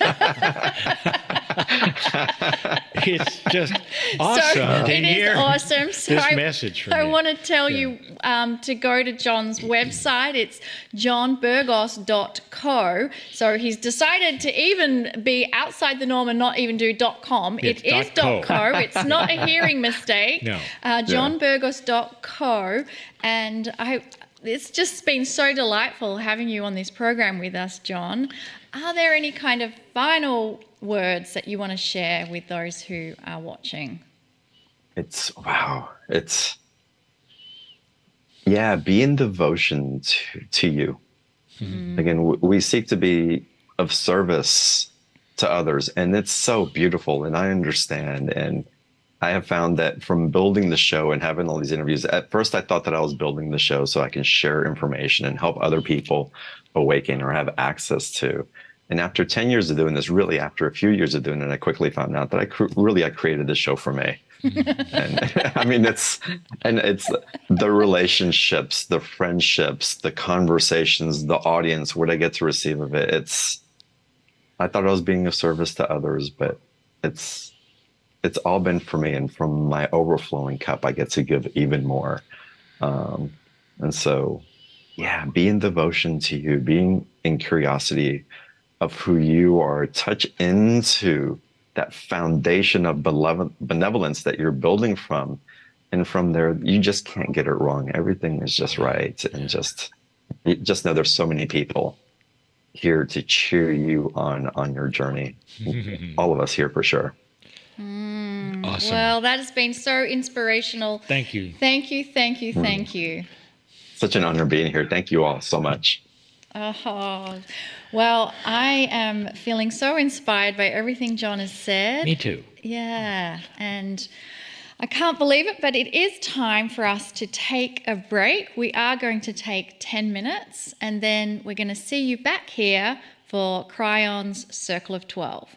It's just awesome. So it is awesome. So this message from I you. want to tell you to go to John's website. It's johnburgos.co. So he's decided to even be outside the norm and not even do .com. It's It is .co. .co. It's not a hearing mistake. No. Johnburgos.co. And it's just been so delightful having you on this program with us, John. Are there any kind of final words that you want to share with those who are watching? Be in devotion to you. Again, we seek to be of service to others, and it's so beautiful, and I understand. And I have found that from building the show and having all these interviews, at first I thought that I was building the show so I can share information and help other people awaken or have access to. And after 10 years of doing this, really after a few years of doing it, I quickly found out that I created this show for me. And I mean, it's the relationships, the friendships, the conversations, the audience, what I get to receive of it. I thought I was being of service to others, but it's all been for me, and from my overflowing cup, I get to give even more. And so, be in devotion to you, being in curiosity of who you are, touch into that foundation of benevolence that you're building from. And from there, you just can't get it wrong. Everything is just right. And just know there's so many people here to cheer you on your journey. All of us here for sure. Awesome. Well, that has been so inspirational. Thank you. Thank you, thank you, thank you. Such an honor being here. Thank you all so much. Oh, well, I am feeling so inspired by everything John has said. Me too. Yeah, and I can't believe it, but it is time for us to take a break. We are going to take 10 minutes, and then we're going to see you back here for Kryon's Circle of 12.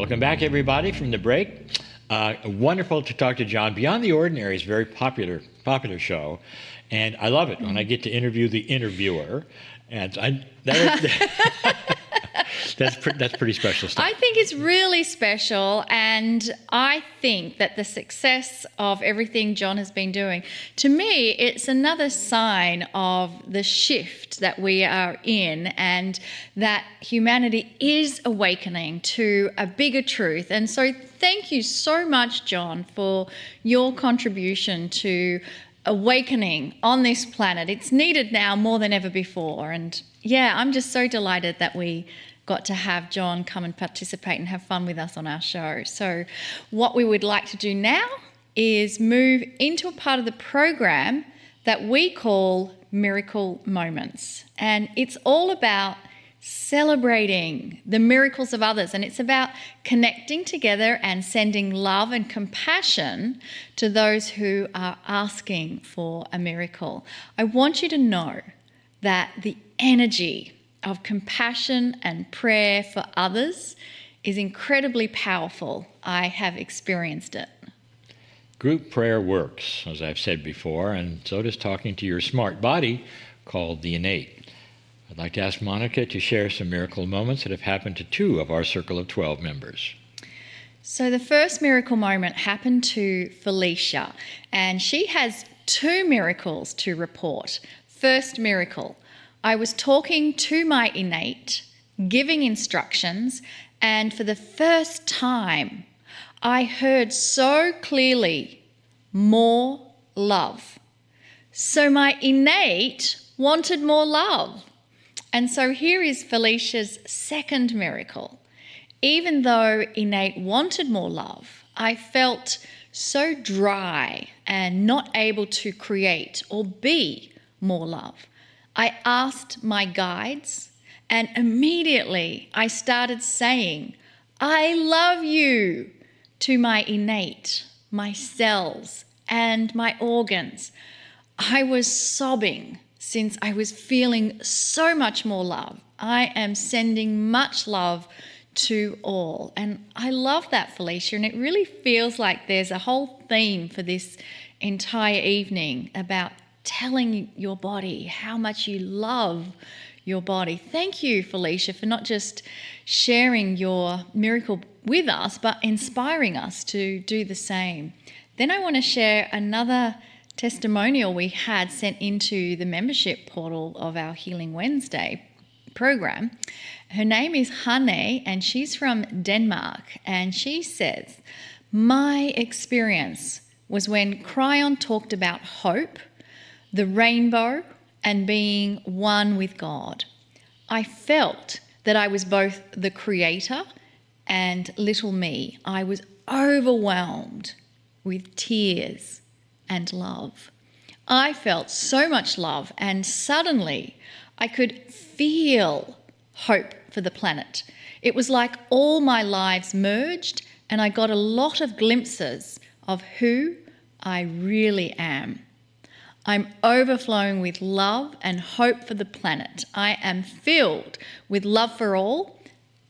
Welcome back, everybody, from the break. Wonderful to talk to John. Beyond the Ordinary is a very popular show, and I love it when I get to interview the interviewer. And that's pretty special stuff. I think it's really special, and I think that the success of everything John has been doing, to me, it's another sign of the shift that we are in, and that humanity is awakening to a bigger truth. And so thank you so much, John, for your contribution to awakening on this planet. It's needed now more than ever before. And yeah, I'm just so delighted that we got to have John come and participate and have fun with us on our show. So what we would like to do now is move into a part of the program that we call Miracle Moments. And it's all about celebrating the miracles of others, and it's about connecting together and sending love and compassion to those who are asking for a miracle. I want you to know that the energy of compassion and prayer for others is incredibly powerful. I have experienced it. Group prayer works, as I've said before, and so does talking to your smart body, called the innate. I'd like to ask Monika to share some miracle moments that have happened to 2 of our Circle of 12 members. So the first miracle moment happened to Felicia, and she has 2 miracles to report. First miracle, I was talking to my innate, giving instructions, and for the first time, I heard so clearly, more love. So my innate wanted more love. And so here is Felicia's second miracle. Even though innate wanted more love, I felt so dry and not able to create or be more love. I asked my guides, and immediately I started saying, I love you, to my innate, my cells, and my organs. I was sobbing since I was feeling so much more love. I am sending much love to all. And I love that, Felicia, and it really feels like there's a whole theme for this entire evening about telling your body how much you love your body. Thank you, Felicia, for not just sharing your miracle with us, but inspiring us to do the same. Then I want to share another testimonial we had sent into the membership portal of our Healing Wednesday program. Her name is Hanne, and she's from Denmark, and she says, my experience was when Kryon talked about hope, the rainbow, and being one with God. I felt that I was both the creator and little me. I was overwhelmed with tears and love. I felt so much love, and suddenly I could feel hope for the planet. It was like all my lives merged, and I got a lot of glimpses of who I really am. I'm overflowing with love and hope for the planet. I am filled with love for all,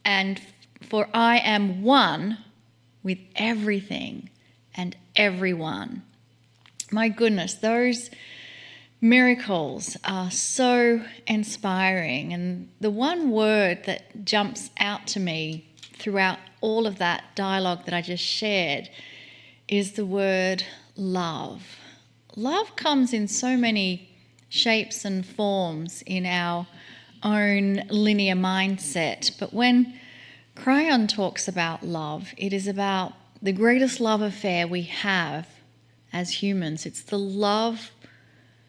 and for I am one with everything and everyone. My goodness, those miracles are so inspiring. And the one word that jumps out to me throughout all of that dialogue that I just shared is the word love. Love comes in so many shapes and forms in our own linear mindset. But when Kryon talks about love, it is about the greatest love affair we have as humans. It's the love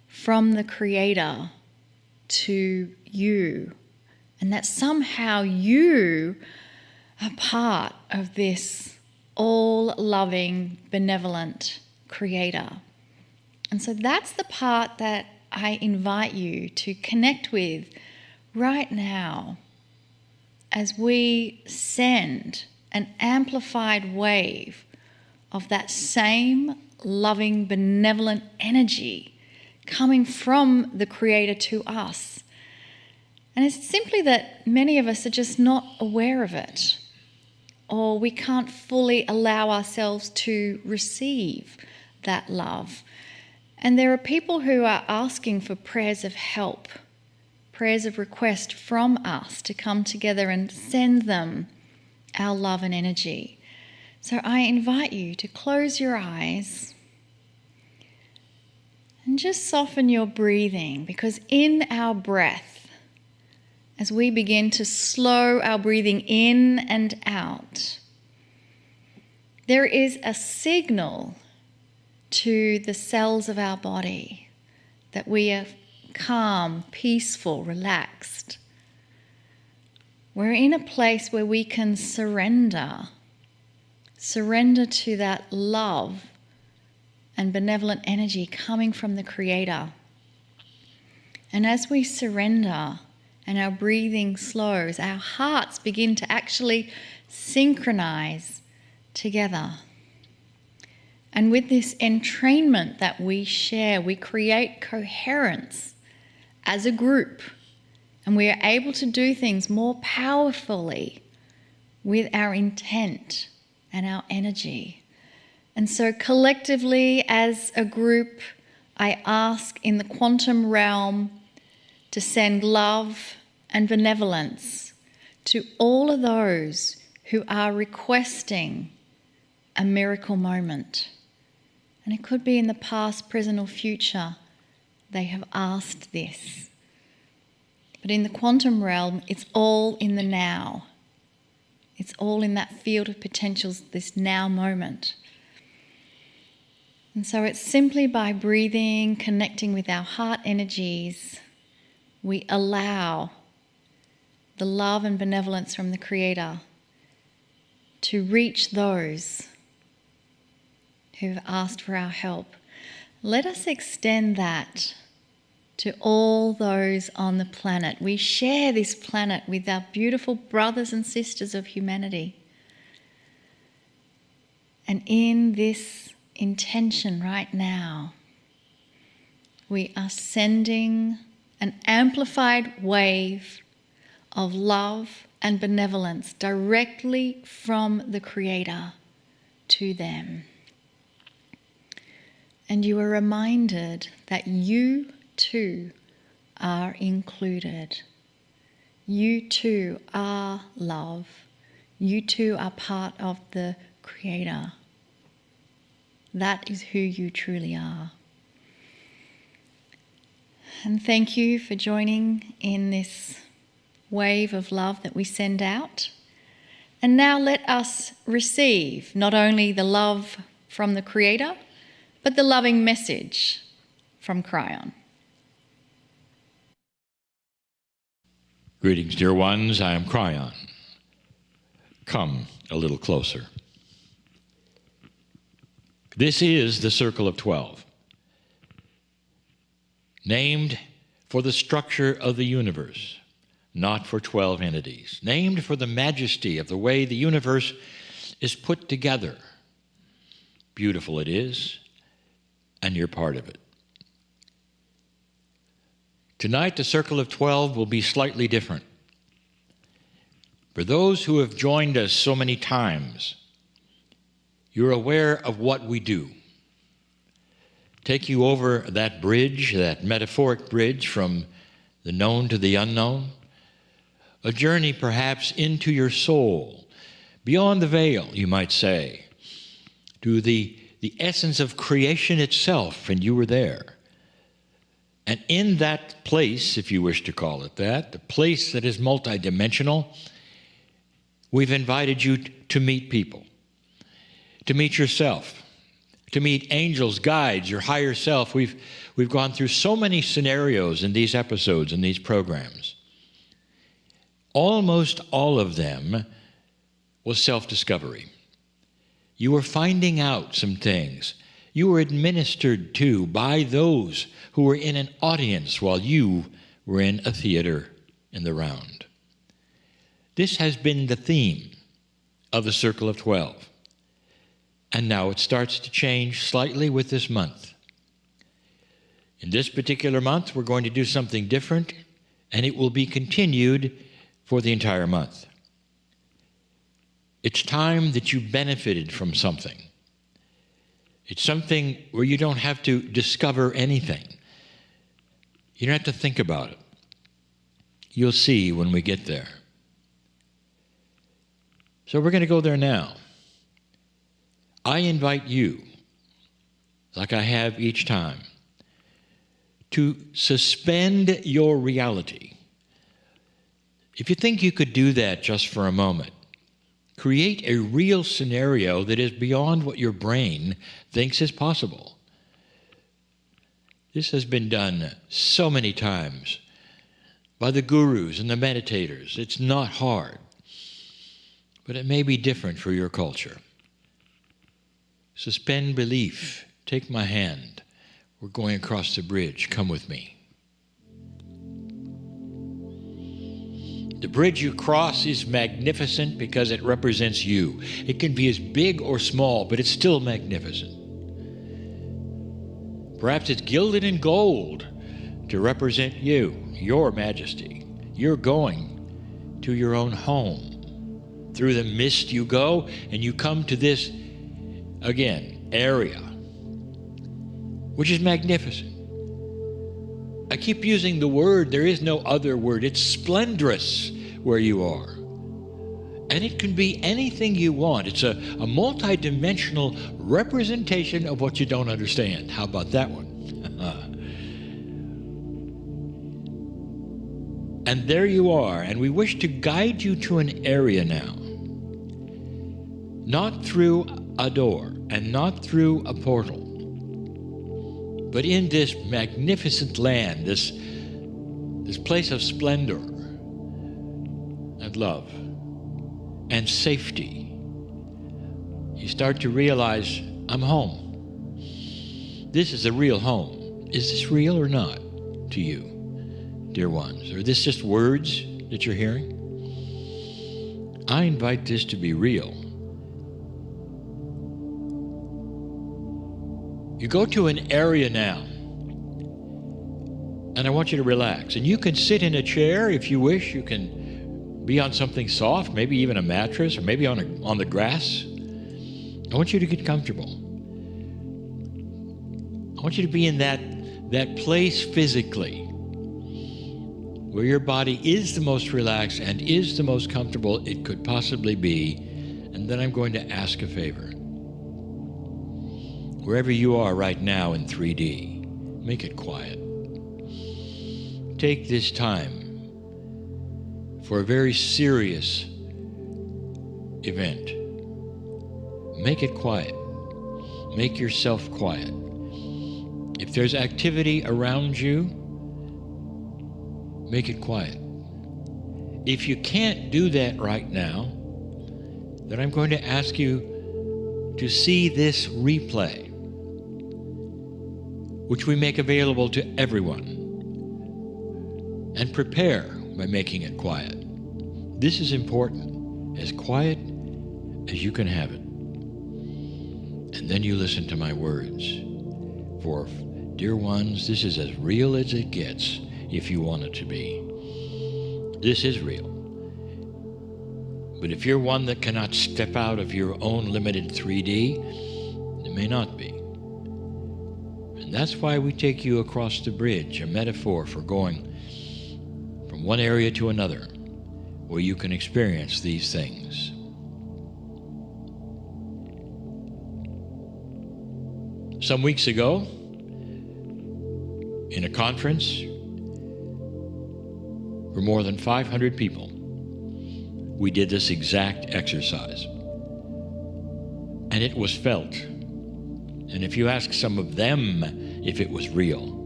from the Creator to you, and that somehow you are part of this all-loving, benevolent Creator. And so that's the part that I invite you to connect with right now as we send an amplified wave of that same loving, benevolent energy coming from the Creator to us. And it's simply that many of us are just not aware of it. or we can't fully allow ourselves to receive that love. And there are people who are asking for prayers of help, prayers of request from us to come together and send them our love and energy. So I invite you to close your eyes and just soften your breathing, because in our breath, as we begin to slow our breathing in and out, there is a signal to the cells of our body that we are calm, peaceful, relaxed. We're in a place where we can surrender to that love and benevolent energy coming from the Creator. And as we surrender and our breathing slows, our hearts begin to actually synchronize together. And with this entrainment that we share, we create coherence as a group, and we are able to do things more powerfully with our intent and our energy. And so collectively as a group, I ask in the quantum realm to send love and benevolence to all of those who are requesting a miracle moment. And it could be in the past, present, or future they have asked this. But in the quantum realm, it's all in the now. It's all in that field of potentials, this now moment. And so it's simply by breathing, connecting with our heart energies, we allow the love and benevolence from the Creator to reach those who have asked for our help. Let us extend that to all those on the planet. We share this planet with our beautiful brothers and sisters of humanity. And in this intention right now, we are sending an amplified wave of love and benevolence directly from the Creator to them. And you are reminded that you too are included. You too are love. You too are part of the Creator. That is who you truly are. And thank you for joining in this wave of love that we send out. And now let us receive not only the love from the Creator, but the loving message from Kryon. Greetings, dear ones. I am Kryon. Come a little closer. This is the Circle of 12, named for the structure of the universe, not for 12 entities, named for the majesty of the way the universe is put together. Beautiful it is, and you're part of it. Tonight, the Circle of 12 will be slightly different. For those who have joined us so many times, you're aware of what we do. Take you over that bridge, that metaphoric bridge from the known to the unknown, a journey perhaps into your soul, beyond the veil, you might say, to the essence of creation itself, and you were there. And in that place, if you wish to call it that, the place that is multidimensional, we've invited you to meet people, to meet yourself, to meet angels, guides, your higher self. We've gone through so many scenarios in these episodes, in these programs. Almost all of them was self-discovery. You were finding out some things. You were administered to by those who were in an audience while you were in a theater in the round. This has been the theme of the Circle of 12. And now it starts to change slightly with this month. In this particular month, we're going to do something different, and it will be continued for the entire month. It's time that you benefited from something. It's something where you don't have to discover anything. You don't have to think about it. You'll see when we get there. So we're going to go there now. I invite you, like I have each time, to suspend your reality. If you think you could do that just for a moment, create a real scenario that is beyond what your brain thinks is possible. This has been done so many times by the gurus and the meditators. It's not hard, but it may be different for your culture. Suspend belief. Take my hand. We're going across the bridge. Come with me. The bridge you cross is magnificent because it represents you. It can be as big or small, but it's still magnificent. Perhaps it's gilded in gold to represent you, your majesty. You're going to your own home. Through the mist you go, and you come to this, again, area, which is magnificent. I keep using the word, there is no other word. It's splendorous where you are. And it can be anything you want. It's a multi-dimensional representation of what you don't understand. How about that one? And there you are, and we wish to guide you to an area now. Not through a door and not through a portal, but in this magnificent land, this place of splendor and love and safety, you start to realize, I'm home. This is a real home. Is this real or not to you, dear ones? Or is this just words that you're hearing? I invite this to be real. You go to an area now, and I want you to relax. And you can sit in a chair if you wish. You can be on something soft, maybe even a mattress, or maybe on the grass. I want you to get comfortable. I want you to be in that place physically where your body is the most relaxed and is the most comfortable it could possibly be. And then I'm going to ask a favor. Wherever you are right now in 3D, make it quiet. Take this time for a very serious event. Make it quiet. Make yourself quiet. If there's activity around you, make it quiet. If you can't do that right now, then I'm going to ask you to see this replay, which we make available to everyone, and prepare by making it quiet. This is important, as quiet as you can have it. And then you listen to my words. For, dear ones, this is as real as it gets if you want it to be. This is real. But if you're one that cannot step out of your own limited 3D, it may not be. And that's why we take you across the bridge, a metaphor for going from one area to another, where you can experience these things. Some weeks ago, in a conference for more than 500 people, we did this exact exercise. And it was felt. And if you ask some of them if it was real,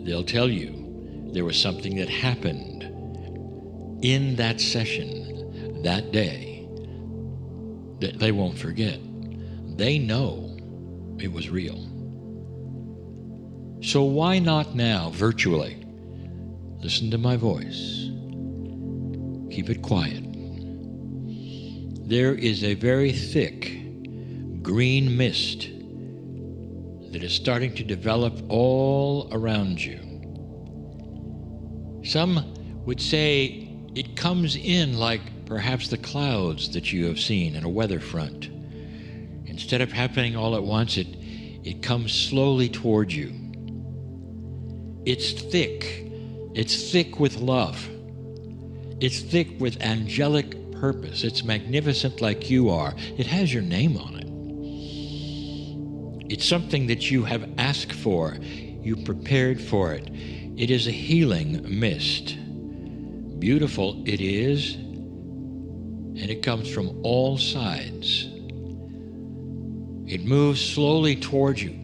they'll tell you there was something that happened in that session that day that they won't forget. They know it was real. So why not now, virtually, listen to my voice. Keep it quiet. There is a very thick green mist that is starting to develop all around you. Some would say it comes in like perhaps the clouds that you have seen in a weather front. Instead of happening all at once, it comes slowly toward you. It's thick. It's thick with love. It's thick with angelic purpose. It's magnificent like you are. It has your name on it. It's something that you have asked for. You prepared for it. It is a healing mist. Beautiful it is, and it comes from all sides. It moves slowly towards you,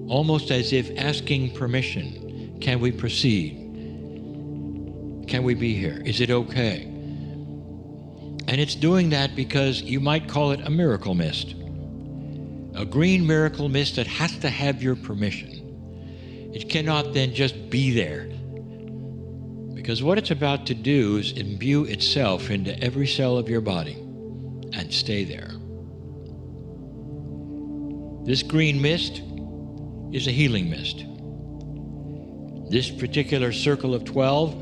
almost as if asking permission. Can we proceed? Can we be here? Is it okay? And it's doing that because you might call it a miracle mist. A green miracle mist that has to have your permission. It cannot then just be there. Because what it's about to do is imbue itself into every cell of your body and stay there. This green mist is a healing mist. This particular circle of 12,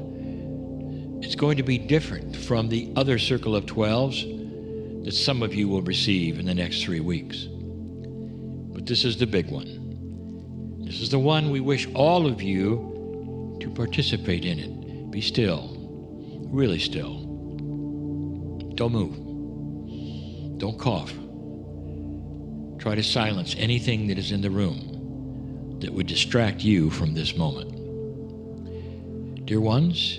it's going to be different from the other circle of 12s that some of you will receive in the next 3 weeks. But this is the big one. This is the one we wish all of you to participate in it. Be still, really still. Don't move. Don't cough. Try to silence anything that is in the room that would distract you from this moment. Dear ones,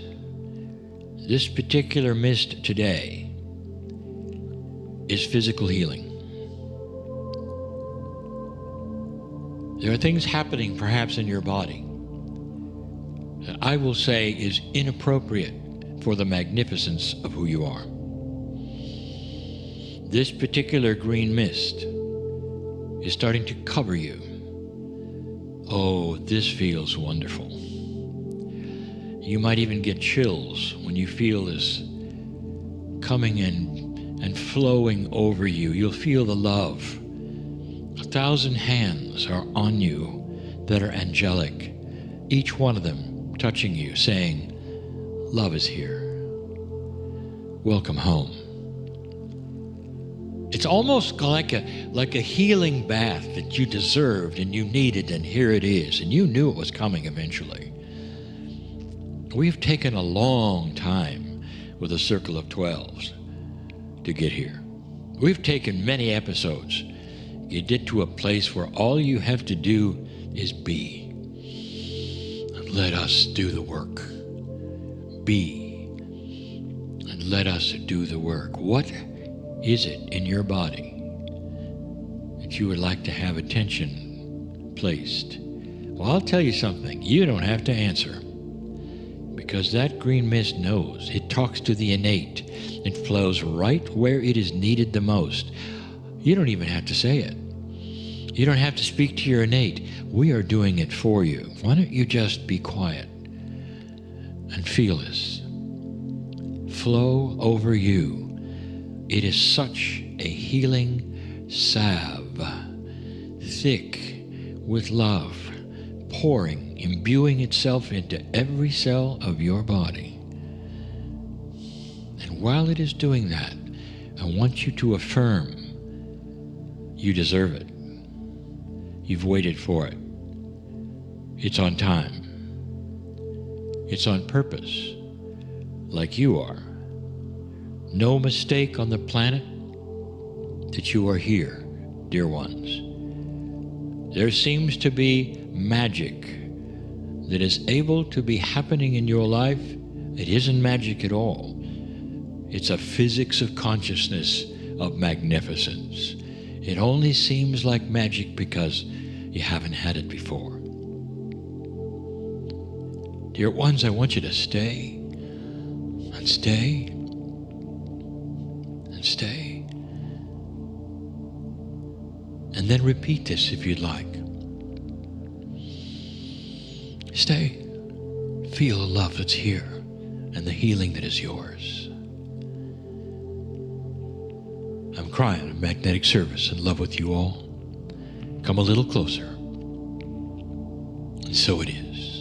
this particular mist today is physical healing. There are things happening perhaps in your body that I will say is inappropriate for the magnificence of who you are. This particular green mist is starting to cover you. Oh, this feels wonderful. You might even get chills when you feel this coming in and flowing over you. You'll feel the love. 1,000 hands are on you that are angelic, each one of them touching you, saying, love is here. Welcome home. It's almost like a healing bath that you deserved and you needed, and here it is, and you knew it was coming eventually. We've taken a long time with a circle of 12s to get here. We've taken many episodes. You get to a place where all you have to do is be. Let us do the work. Be. And let us do the work. What is it in your body that you would like to have attention placed? Well, I'll tell you something. You don't have to answer. Because that green mist knows. It talks to the innate. It flows right where it is needed the most. You don't even have to say it. You don't have to speak to your innate. We are doing it for you. Why don't you just be quiet and feel this flow over you? It is such a healing salve, thick with love, pouring, imbuing itself into every cell of your body. And while it is doing that, I want you to affirm you deserve it. You've waited for it. It's on time. It's on purpose, like you are. No mistake on the planet that you are here, dear ones. There seems to be magic that is able to be happening in your life. It isn't magic at all. It's a physics of consciousness of magnificence. It only seems like magic because you haven't had it before. Dear ones, I want you to stay and stay and stay. And then repeat this if you'd like. Stay. Feel the love that's here and the healing that is yours. I'm Kryon of Magnetic Service, in love with you all. Come a little closer. And so it is.